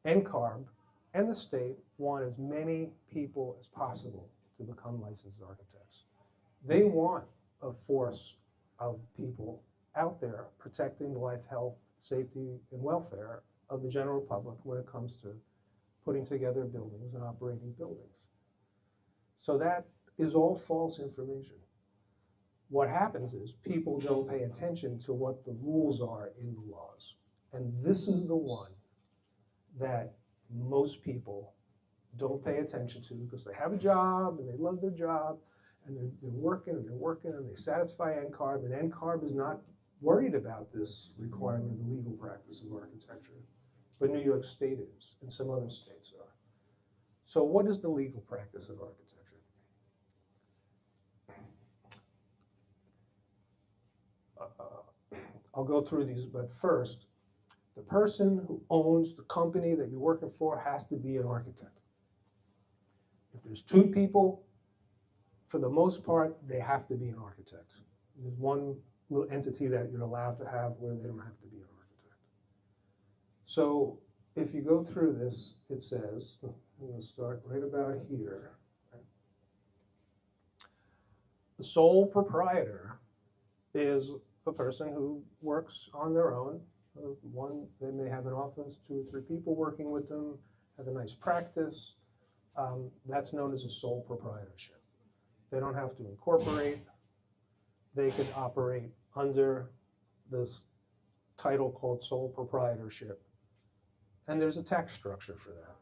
NCARB and the state want as many people as possible to become licensed architects. They want a force of people out there protecting the life, health, safety, and welfare of the general public when it comes to putting together buildings and operating buildings. So that is all false information. What happens is people don't pay attention to what the rules are in the laws. And this is the one that most people don't pay attention to because they have a job and they love their job and they're working and they satisfy NCARB, and NCARB is not worried about this requirement of the legal practice of architecture. But New York State is, and some other states are. So what is the legal practice of architecture? I'll go through these, but first, the person who owns the company that you're working for has to be an architect. If there's 2 people, for the most part, they have to be an architect. There's one little entity that you're allowed to have where they don't have to be an architect. So if you go through this, it says, I'm going to start right about here. The sole proprietor is a person who works on their own. They may have an office, 2 or 3 people working with them, have a nice practice. That's known as a sole proprietorship. They don't have to incorporate. They could operate under this title called sole proprietorship. And there's a tax structure for that.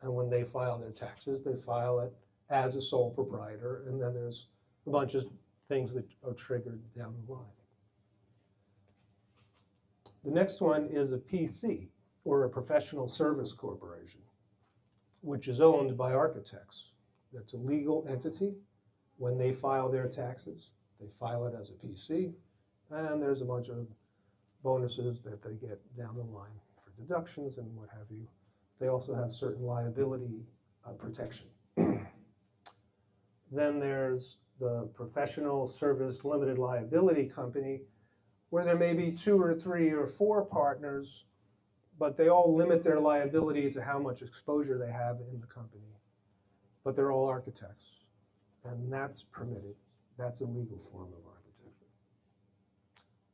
And when they file their taxes, they file it as a sole proprietor, and then there's a bunch of things that are triggered down the line. The next one is a PC, or a professional service corporation, which is owned by architects. That's a legal entity. When they file their taxes, they file it as a PC, and there's a bunch of bonuses that they get down the line for deductions and what have you. They also have certain liability protection. Then there's the professional service limited liability company, where there may be 2 or 3 or 4 partners, but they all limit their liability to how much exposure they have in the company. But they're all architects, and that's permitted. That's a legal form of architecture.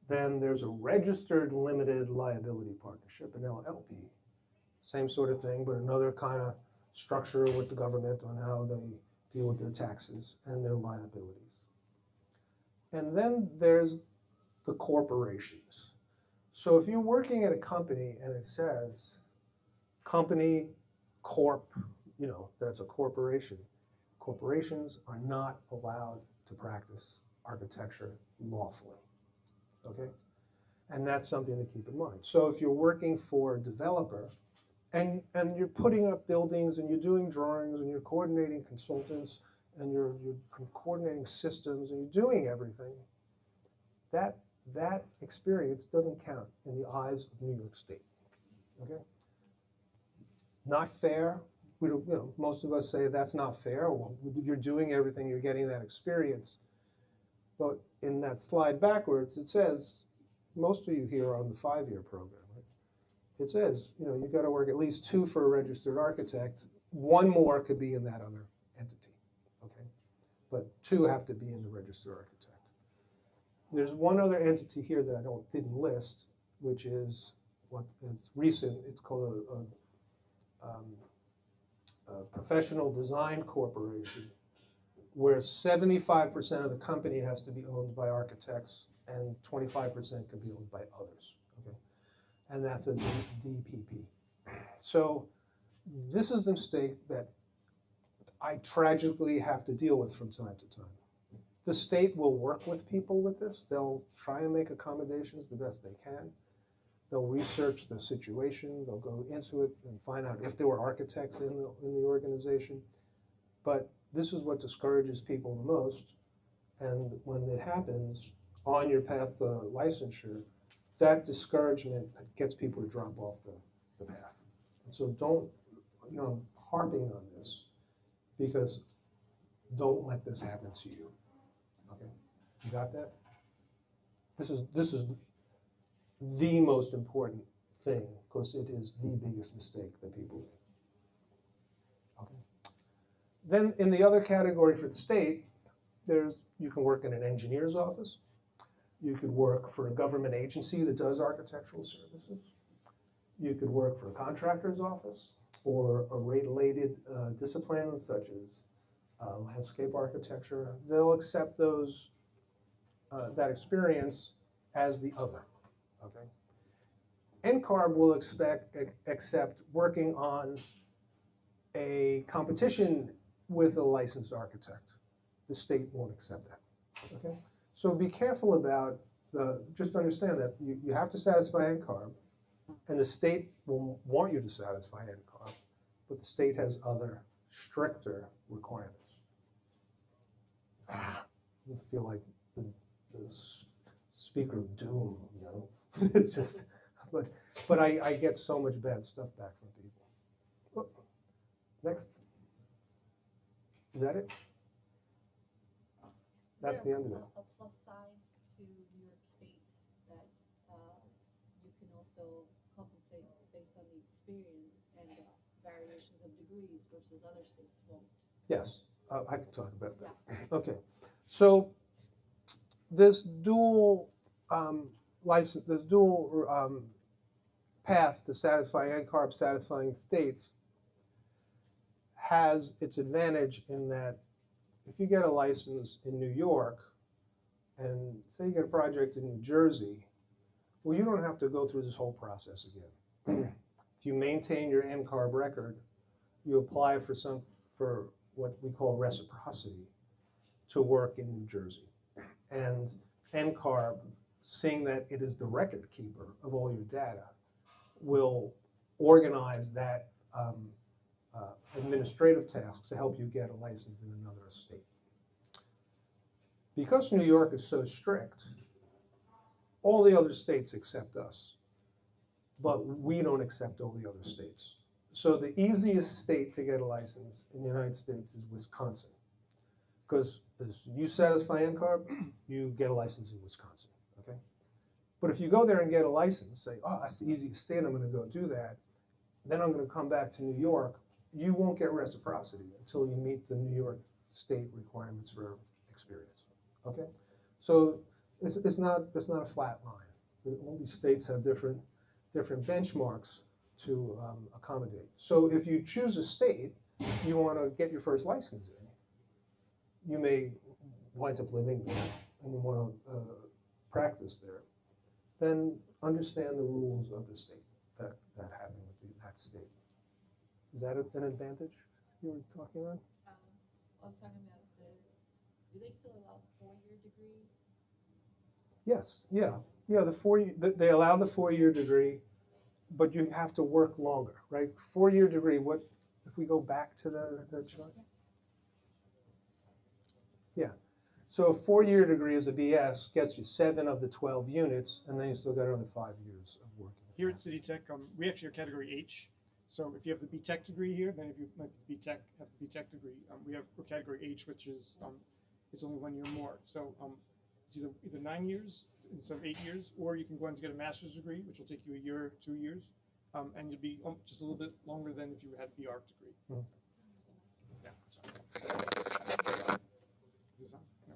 Then there's a registered limited liability partnership, an LLP. Same sort of thing, but another kind of structure with the government on how they deal with their taxes and their liabilities. And then there's the corporations. So if you're working at a company and it says company, corp, you know, that's a corporation. Corporations are not allowed to practice architecture lawfully, okay? And that's something to keep in mind. So if you're working for a developer and you're putting up buildings and you're doing drawings and you're coordinating consultants and you're coordinating systems and you're doing everything, that experience doesn't count in the eyes of New York State, okay? Not fair. We don't, you know, most of us say that's not fair. Well, you're doing everything, you're getting that experience. But in that slide backwards, it says, most of you here are on the 5-year program, right? It says, you know, you've got to work at least 2 for a registered architect. 1 more could be in that other entity, okay? But 2 have to be in the registered architect. There's one other entity here that I didn't list, which is what is recent. It's called a professional design corporation, where 75% of the company has to be owned by architects and 25% can be owned by others, okay? And that's a DPP. So this is the mistake that I tragically have to deal with from time to time. The state will work with people with this. They'll try and make accommodations the best they can. They'll research the situation. They'll go into it and find out if there were architects in the organization. But this is what discourages people the most. And when it happens on your path to licensure, that discouragement gets people to drop off the path. And so don't, you know, I'm harping on this because don't let this happen to you. Okay, you got that? This is the most important thing because it is the biggest mistake that people make. Okay. Then in the other category for the state, you can work in an engineer's office. You could work for a government agency that does architectural services. You could work for a contractor's office or a related discipline such as landscape architecture. They'll accept those that experience as the other. Okay. NCARB will accept working on a competition with a licensed architect. The state won't accept that. Okay. So be careful about just understand that you have to satisfy NCARB, and the state will want you to satisfy NCARB, but the state has other stricter requirements. I feel like the speaker of doom, you know. It's just, but I get so much bad stuff back from people. Oh, next. Is that it? That's the end of it. A plus side to New York State that you can also compensate based on the experience and variations of degrees versus other states won't. Yes, I can talk about that. Yeah. Okay, so this dual path to satisfying NCARB, satisfying states, has its advantage in that if you get a license in New York and say you get a project in New Jersey, well, you don't have to go through this whole process again. If you maintain your NCARB record, you apply for what we call reciprocity to work in New Jersey. And NCARB, seeing that it is the record keeper of all your data, will organize that administrative task to help you get a license in another state. Because New York is so strict, all the other states accept us, but we don't accept all the other states. So the easiest state to get a license in the United States is Wisconsin. because as you satisfy NCARB, you get a license in Wisconsin, okay? But if you go there and get a license, say, oh, that's the easiest state, I'm gonna go do that, then I'm gonna come back to New York, you won't get reciprocity until you meet the New York state requirements for experience, okay? So it's not a flat line. All these states have different benchmarks to accommodate. So if you choose a state, you wanna get your first license in, you may wind up living there and you wanna practice there, then understand the rules of the state that happen with that state. Is that an advantage you were talking about? I was talking about do they still allow the 4-year degree? Yes, yeah. They allow the 4-year degree, but you have to work longer, right? 4-year degree, what, if we go back to the chart? Yeah. So a 4-year degree as a BS gets you 7 of the 12 units, and then you still got another 5 years of working. Here at City Tech, we actually are category H. So if you have the B.Tech degree here, then if you like B.Tech, have the B.Tech degree, we're category H, which is it's only 1 year more. So it's either 9 years instead of 8 years, or you can go on to get a master's degree, which will take you 1 year, 2 years, and you'll be just a little bit longer than if you had the ARC degree. Mhm. Yeah. Is this on? No.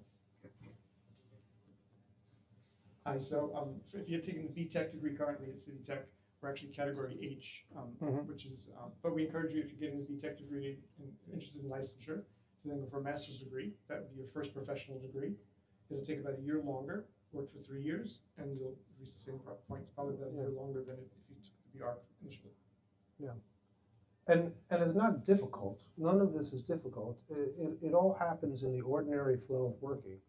Hi. So if you're taking the B.Tech degree currently at City Tech, we're actually category H, which is, but we encourage you if you're getting the B.Tech degree and interested in licensure, to then go for a master's degree. That would be your first professional degree. It'll take about 1 year longer, work for 3 years, and you'll reach the same point, probably about 1 year longer than if you took the ARC initially. Yeah. And it's not difficult. None of this is difficult. It all happens in the ordinary flow of working.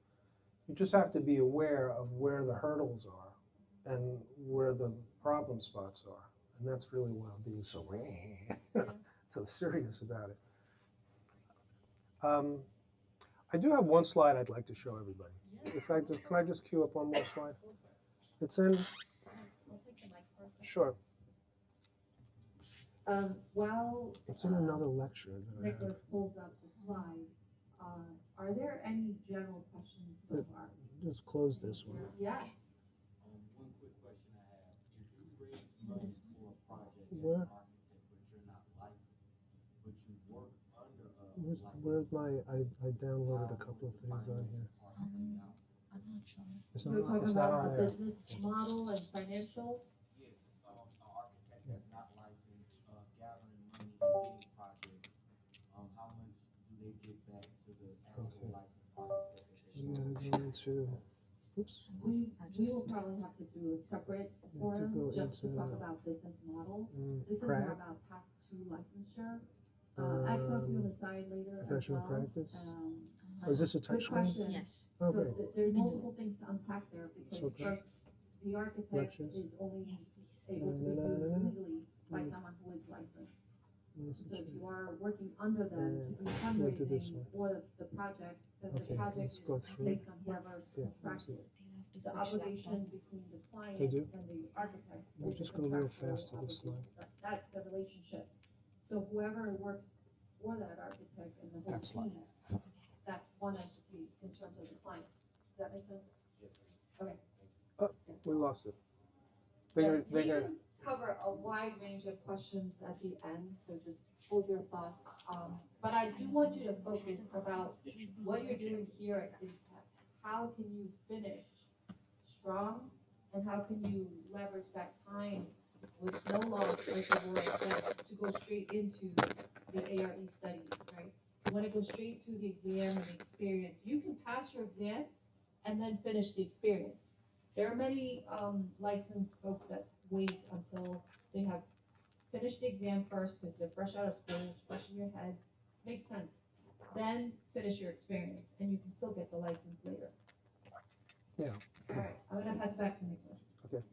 You just have to be aware of where the hurdles are and where the problem spots are. And that's really why I'm being so so serious about it. I do have one slide I'd like to show everybody. Can I just queue up one more slide? It's in, We'll take the mic first. sure, While it's in another lecture that I have. Nicholas pulls up the slide, are there any general questions so far? Just close this one. Yes. One quick question I have. If you raise money for a project as Where? an architect, but you're not licensed, but you work under a Where's my, I downloaded a couple of things on here. I'm not sure. It's We're not, talking it's not about on a there. business model and financial. Yes, an architect that's not licensed, gathering money and getting projects, how much do they get back to the actual Okay. licensed architect? We gotta go into, oops, We will probably have to do a separate forum go just to into, talk about business model. This is prac, more about path to licensure. I can talk to you on the side later as professional well. practice. Oh, is this a Good touch screen? question. Yes. Oh, So great. there's multiple things to unpack there because So good. first, the architect Lectures. is only Yes, please. able to be No, no, used no, no. legally by Mm. someone who is licensed. This So is if it. you are working under them to do go to this fundraising one. for the project, then the Okay, project let's go is through. based on whoever's Yeah, contracted. They The have to switch obligation laptop. between the client They do? and the architect We'll is the just go real contractual fast to this obligation. That's the relationship. So whoever works for that architect and the whole That slide. team, that's one entity in terms of the client. Does that make sense? We lost it. Yeah, They're we gonna, can cover a wide range of questions at the end, so just hold your thoughts. But I do want you to focus about what you're doing here at City Tech. How can you finish strong, and how can you leverage that time with no loss, like the word said, to go straight into the ARE studies, right? You wanna go straight to the exam and the experience. You can pass your exam and then finish the experience. There are many licensed folks that wait until they have finished the exam first, because they're fresh out of school, it's fresh in your head, makes sense. Then finish your experience, and you can still get the license later. Yeah. All right, I'm gonna pass it back to Nicholas.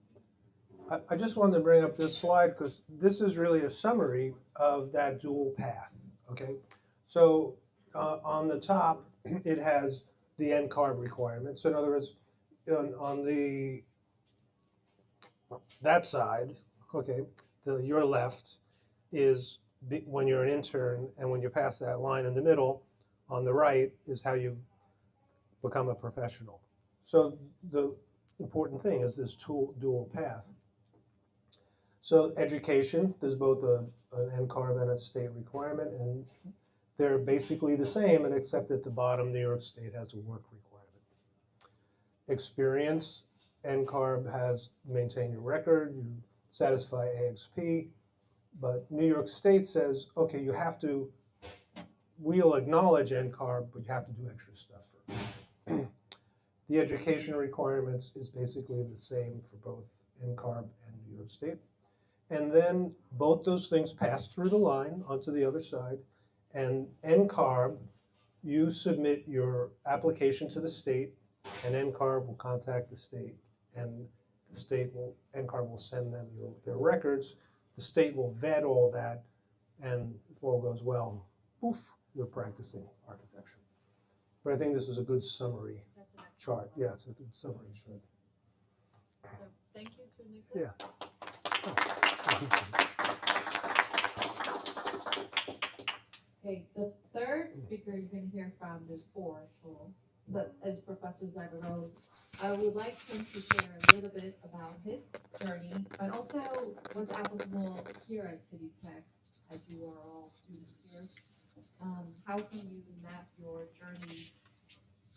I just wanted to bring up this slide because this is really a summary of that dual path, okay? So on the top, it has the NCARB requirements. In other words, on the, that side, okay, your left is when you're an intern and when you pass that line in the middle, On the right is how you become a professional. So the important thing is this dual path. So education, there's both an NCARB and a state requirement, and they're basically the same, except at the bottom, New York State has a work requirement. Experience, NCARB has maintain your record, you satisfy AXP, but New York State says, okay, you have to, we'll acknowledge NCARB, but you have to do extra stuff first. The education requirements is basically the same for both NCARB and New York State. And then both those things pass through the line onto the other side. And NCARB, you submit your application to the state, and NCARB will contact the state, and the state will, NCARB will send them their records. The state will vet all that, and if all goes well, poof, you're practicing architecture. But I think this is a good summary That's an excellent chart. summary. Yeah, it's a good summary chart. So, thank you to Nicholas. Yeah. Okay, the third speaker you're going to hear from, there's four total, but is Professor Zagaroli. I would like him to share a little bit about his journey, and also what's applicable here at City Tech, as you are all students here. How can you map your journey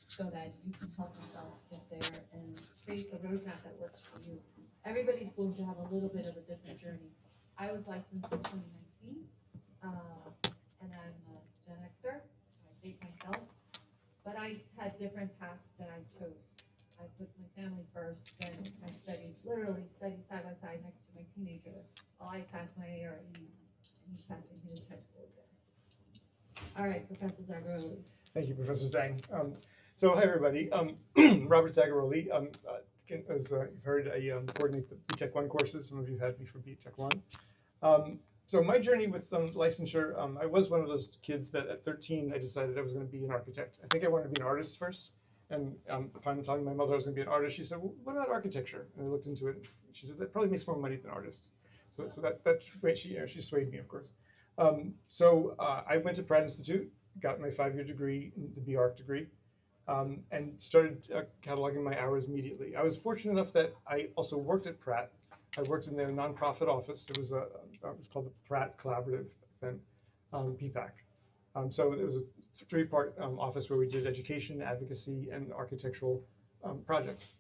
so that you can help yourself get there and create a roadmap that works for you? Everybody's going to have a little bit of a different journey. I was licensed in 2019, and I'm a Gen Xer, so I date myself. But I had different paths that I chose. I put my family first, then I literally studied side by side next to my teenager while I passed my AREs and he's passing his high school exam. All right, Professor Zagaroli. Thank you, Professor Zhang. So hi, everybody. Robert Zagaroli. As you've heard, I coordinate the BTech 1 courses. Some of you have had me for BTech 1. So my journey with licensure, I was one of those kids that at 13, I decided I was going to be an architect. I think I wanted to be an artist first. And upon telling my mother I was going to be an artist, she said, well, what about architecture? And I looked into it. She said, that probably makes more money than artists. So that's great. She swayed me, of course. I went to Pratt Institute, got my 5-year degree, the B.Arch degree, and started cataloging my hours immediately. I was fortunate enough that I also worked at Pratt. I worked in their nonprofit office. It was called the Pratt Collaborative, then PPAC. So it was a 3-part office where we did education, advocacy, and architectural projects.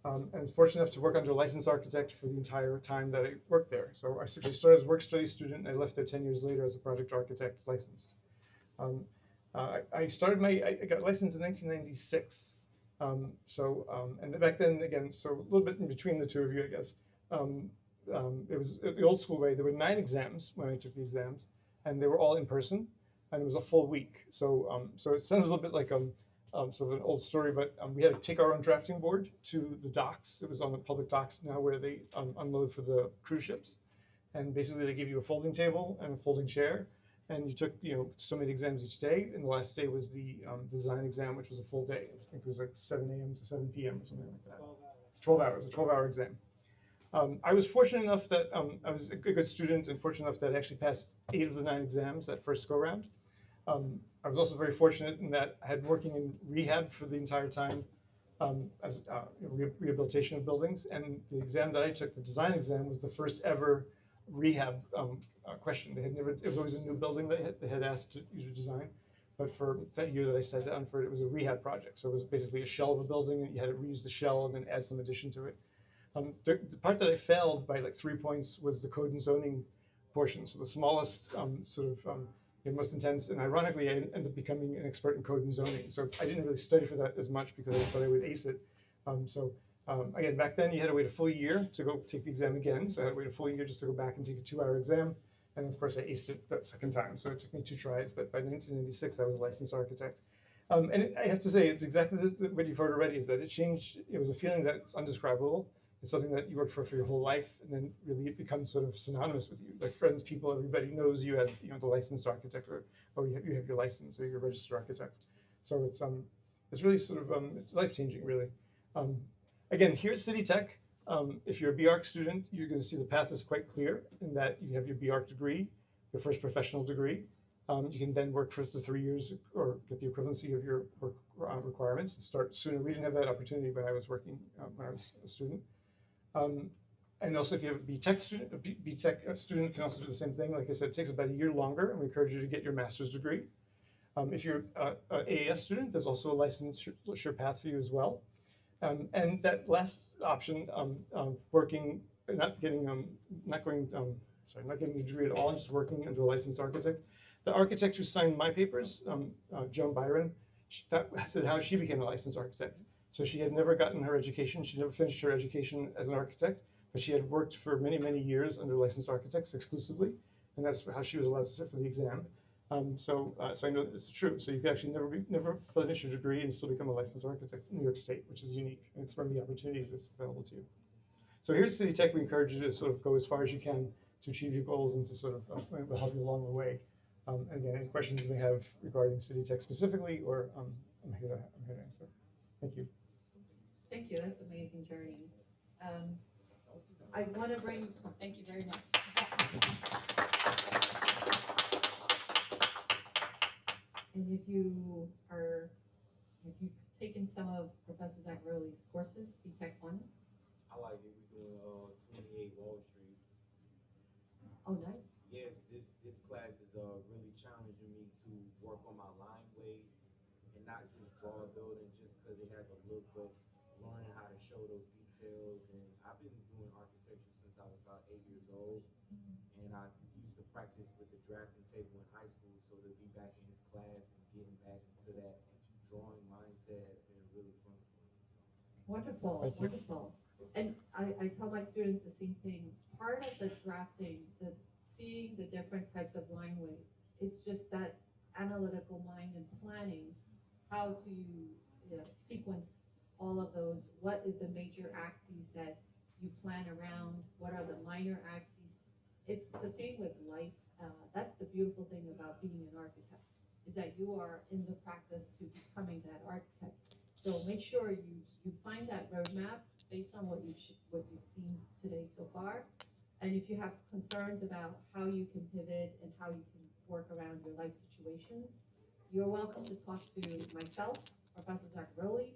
And I was fortunate enough to work under a licensed architect for the entire time that I worked there. So I started as a work-study student, and I left there 10 years later as a project architect licensed. I got licensed in 1996. And back then, again, so a little bit in between the two of you, I guess. It was the old school way. There were 9 exams when I took the exams, and they were all in person, and it was a full week. So it sounds a little bit like sort of an old story, but we had to take our own drafting board to the docks. It was on the public docks now where they unload for the cruise ships, and basically they give you a folding table and a folding chair, and you took so many exams each day. And the last day was the design exam, which was a full day. I think it was like 7 a.m. to 7 p.m. or something like that. 12 hours, a 12-hour exam. I was fortunate enough that I was a good student and fortunate enough that I actually passed 8 of the 9 exams that first go round. I was also very fortunate in that I had been working in rehab for the entire time as rehabilitation of buildings. And the exam that I took, the design exam, was the first ever rehab question. It was always a new building that they had asked you to design. But for that year that I sat down for it, it was a rehab project. So it was basically a shell of a building, and you had to reuse the shell and then add some addition to it. The part that I failed by like 3 points was the code and zoning portion. So the smallest, most intense. And ironically, I ended up becoming an expert in code and zoning. So I didn't really study for that as much because I thought I would ace it. Again, back then you had to wait a full year to go take the exam again. So I had to wait a full year just to go back and take a 2-hour exam. And of course, I aced it that second time. So it took me 2 tries. But by 1996, I was a licensed architect. I have to say, it's exactly what you've heard already, is that it changed. It was a feeling that's undescribable. It's something that you work for your whole life, and then really it becomes sort of synonymous with you. Like friends, people, everybody knows you as the licensed architect, or you have your license, or you're a registered architect. So it's really sort of it's life-changing, really. Again, here at City Tech, if you're a B.Arch student, you're going to see the path is quite clear in that you have your B.Arch degree, your first professional degree. You can then work for the 3 years or get the equivalency of your work requirements and start sooner. We didn't have that opportunity when I was working, when I was a student. And also if you have a BTech student, a BTech student can also do the same thing. Like I said, it takes about a year longer, and we encourage you to get your master's degree. If you're an AAS student, there's also a licensure path for you as well. And that last option, working, not getting a degree at all, and just working under a licensed architect. The architect who signed my papers, Joan Byron, that said how she became a licensed architect. So she had never gotten her education. She never finished her education as an architect, but she had worked for many, many years under licensed architects exclusively, and that's how she was allowed to sit for the exam. So I know that this is true. So you can actually never finish your degree and still become a licensed architect in New York State, which is unique, and it's one of the opportunities that's available to you. So here at City Tech, we encourage you to sort of go as far as you can to achieve your goals and to sort of will help you along the way. And again, any questions you may have regarding City Tech specifically, or I'm here to answer. Thank you. Thank you, that's an amazing journey. I want to bring, thank you very much. And if you've taken some of Professor Zagaroli's courses, BTech 1? I like it. We're doing 28 Wall Street. Oh, nice. Yes, this class is really challenging me to work on my line weights and not just draw a building just because it has a look, but learning how to show those details. And I've been doing architecture since I was about 8 years old, and I used to practice with the drafting table in high school. So to be back in his class and getting back into that drawing mindset has been really fun for me. So. Wonderful, wonderful. And I tell my students the same thing. Part of the drafting, seeing the different types of line weights, it's just that analytical mind and planning how to sequence all of those. What is the major axes that you plan around? What are the minor axes? It's the same with life. That's the beautiful thing about being an architect, is that you are in the practice to becoming that architect. So make sure you find that roadmap based on what you've seen today so far. And if you have concerns about how you can pivot and how you can work around your life situations, you're welcome to talk to myself, Professor Zagaroli,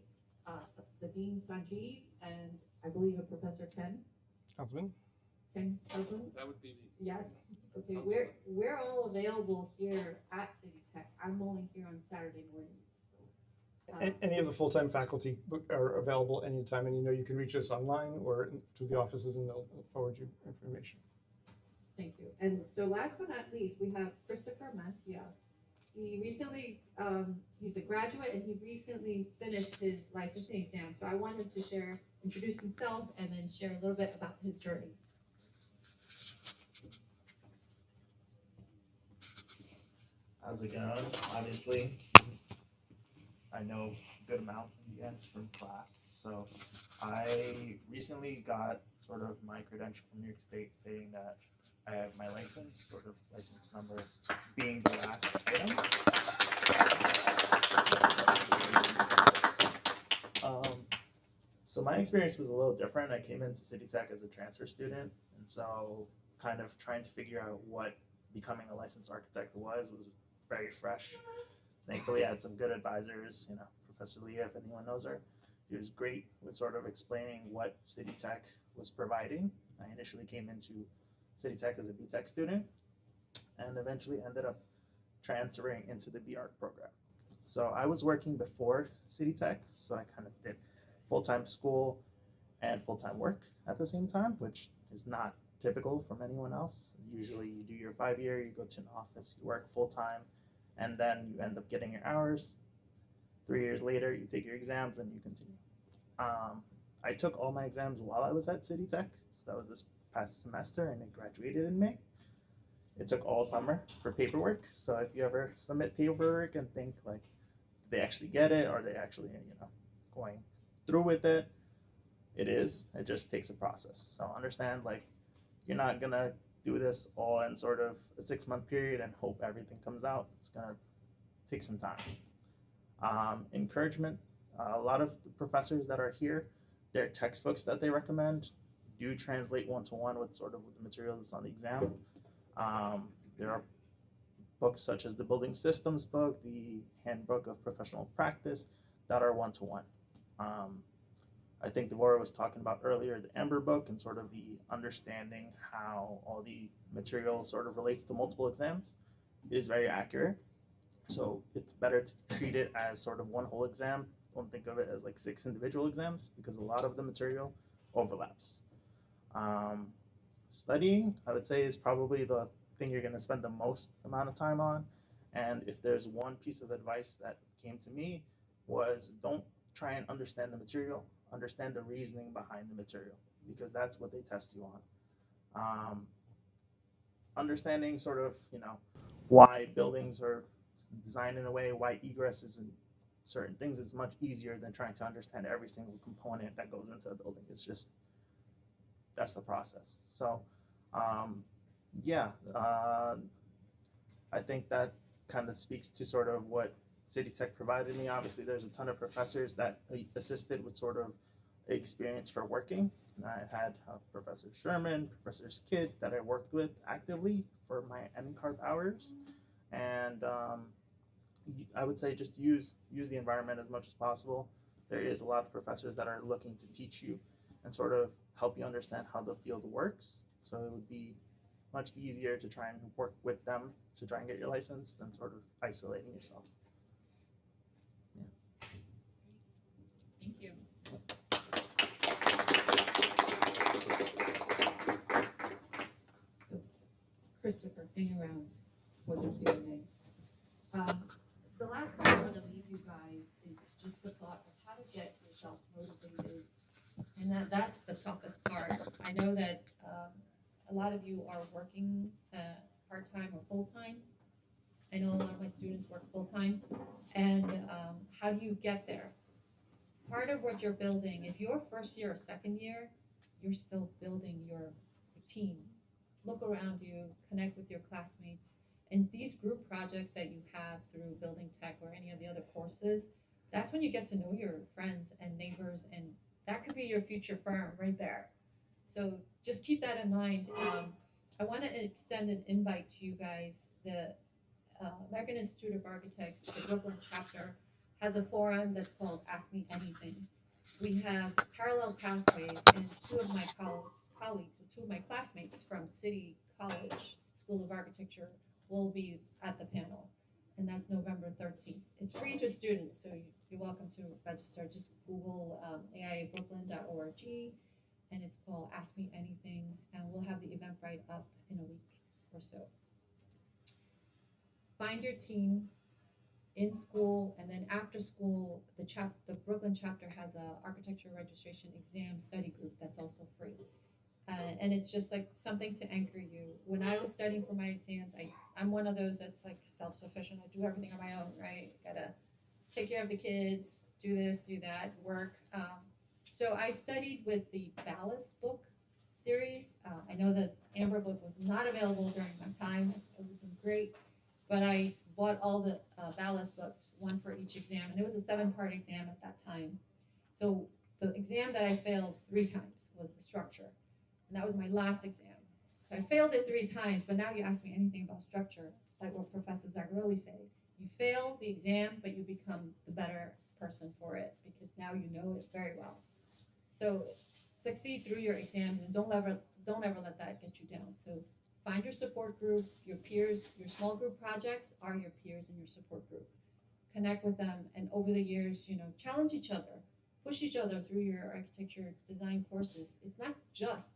the Dean Sanjeev, and I believe a Professor Ken. Councilman? Ken Cousin? That would be me. Yes. Okay, we're all available here at City Tech. I'm only here on Saturday mornings. Any of the full-time faculty are available anytime, and you can reach us online or through the offices, and they'll forward you information. Thank you. And so last but not least, we have Christopher Mancia. He recently, he's a graduate, and he recently finished his licensing exam. So I wanted to introduce himself and then share a little bit about his journey. How's it going? Obviously, I know a good amount of you guys from class. So I recently got sort of my credential from New York State saying that I have my license, sort of license number being the last item. So my experience was a little different. I came into City Tech as a transfer student, and so kind of trying to figure out what becoming a licensed architect was very fresh. Thankfully, I had some good advisors, Professor Leah, if anyone knows her. She was great with sort of explaining what City Tech was providing. I initially came into City Tech as a BTech student and eventually ended up transferring into the BArch program. So I was working before City Tech, so I kind of did full-time school and full-time work at the same time, which is not typical from anyone else. Usually you do your 5-year, you go to an office, you work full-time, and then you end up getting your hours. 3 years later, you take your exams and you continue. I took all my exams while I was at City Tech, so that was this past semester, and I graduated in May. It took all summer for paperwork, so if you ever submit paperwork and think like, did they actually get it, or are they actually, going through with it? It just takes a process. So understand, like, you're not gonna do this all in sort of a 6-month period and hope everything comes out. It's gonna take some time. Encouragement, a lot of the professors that are here, their textbooks that they recommend do translate one-to-one with sort of the material that's on the exam. There are books such as the Building Systems book, the Handbook of Professional Practice, that are one-to-one. I think Devora was talking about earlier the Amber book and sort of the understanding how all the material sort of relates to multiple exams is very accurate. So it's better to treat it as sort of one whole exam. Don't think of it as like 6 individual exams because a lot of the material overlaps. Studying, I would say, is probably the thing you're going to spend the most amount of time on. And if there's one piece of advice that came to me was don't try and understand the material, understand the reasoning behind the material, because that's what they test you on. Understanding sort of, why buildings are designed in a way, why egress is in certain things is much easier than trying to understand every single component that goes into a building. It's just, that's the process. So, I think that kind of speaks to sort of what City Tech provided me. Obviously, there's a ton of professors that assisted with sort of experience for working. And I had Professor Sherman, Professor Kidd that I worked with actively for my NCARB hours. And I would say just use the environment as much as possible. There is a lot of professors that are looking to teach you and sort of help you understand how the field works. So it would be much easier to try and work with them to try and get your license than sort of isolating yourself. Thank you. So, Christopher, hang around for the Q&A. The last thing I want to leave you guys is just the thought of how to get yourself motivated, and that's the toughest part. I know that a lot of you are working part-time or full-time. I know a lot of my students work full-time, and how do you get there? Part of what you're building, if you're first year or second year, you're still building your team. Look around you, connect with your classmates, and these group projects that you have through building tech or any of the other courses, that's when you get to know your friends and neighbors, and that could be your future firm right there. So just keep that in mind. I want to extend an invite to you guys. The American Institute of Architects, the Brooklyn chapter, has a forum that's called Ask Me Anything. We have parallel pathways, and two of my colleagues, or two of my classmates from City College School of Architecture will be at the panel, and that's November 13th. It's free to students, so you're welcome to register. Just Google aiabrooklyn.org, and it's called Ask Me Anything, and we'll have the Eventbrite up in a week or so. Find your team in school, and then after school, the Brooklyn chapter has a architecture registration exam study group that's also free. And it's just like something to anchor you. When I was studying for my exams, I'm one of those that's like self-sufficient. I do everything on my own, right? Gotta take care of the kids, do this, do that, work. So I studied with the Ballast book series. I know that Amber book was not available during my time. It would have been great. But I bought all the Ballast books, one for each exam. And it was a 7-part exam at that time. So the exam that I failed 3 times was the structure. And that was my last exam. So I failed it 3 times, but now you ask me anything about structure, like what Professor Zagaroli said. You fail the exam, but you become the better person for it because now you know it very well. So succeed through your exams, and don't ever let that get you down. So find your support group, your peers. Your small group projects are your peers in your support group. Connect with them, and over the years, challenge each other, push each other through your architecture design courses. It's not just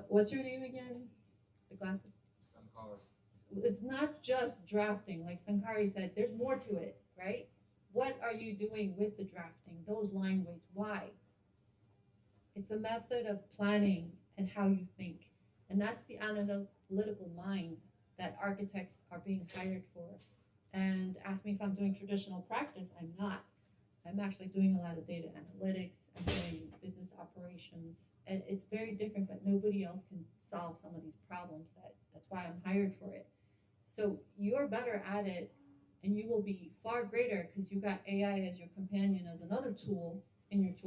what's your name again? The glasses? Sankara. It's not just drafting. Like Sankari said, there's more to it, right? What are you doing with the drafting? Those line weights, why? It's a method of planning and how you think. And that's the analytical mind that architects are being hired for. And ask me if I'm doing traditional practice. I'm not. I'm actually doing a lot of data analytics. I'm doing business operations. And it's very different, but nobody else can solve some of these problems. That's why I'm hired for it. So you're better at it, and you will be far greater because you got AI as your companion, as another tool in your tool.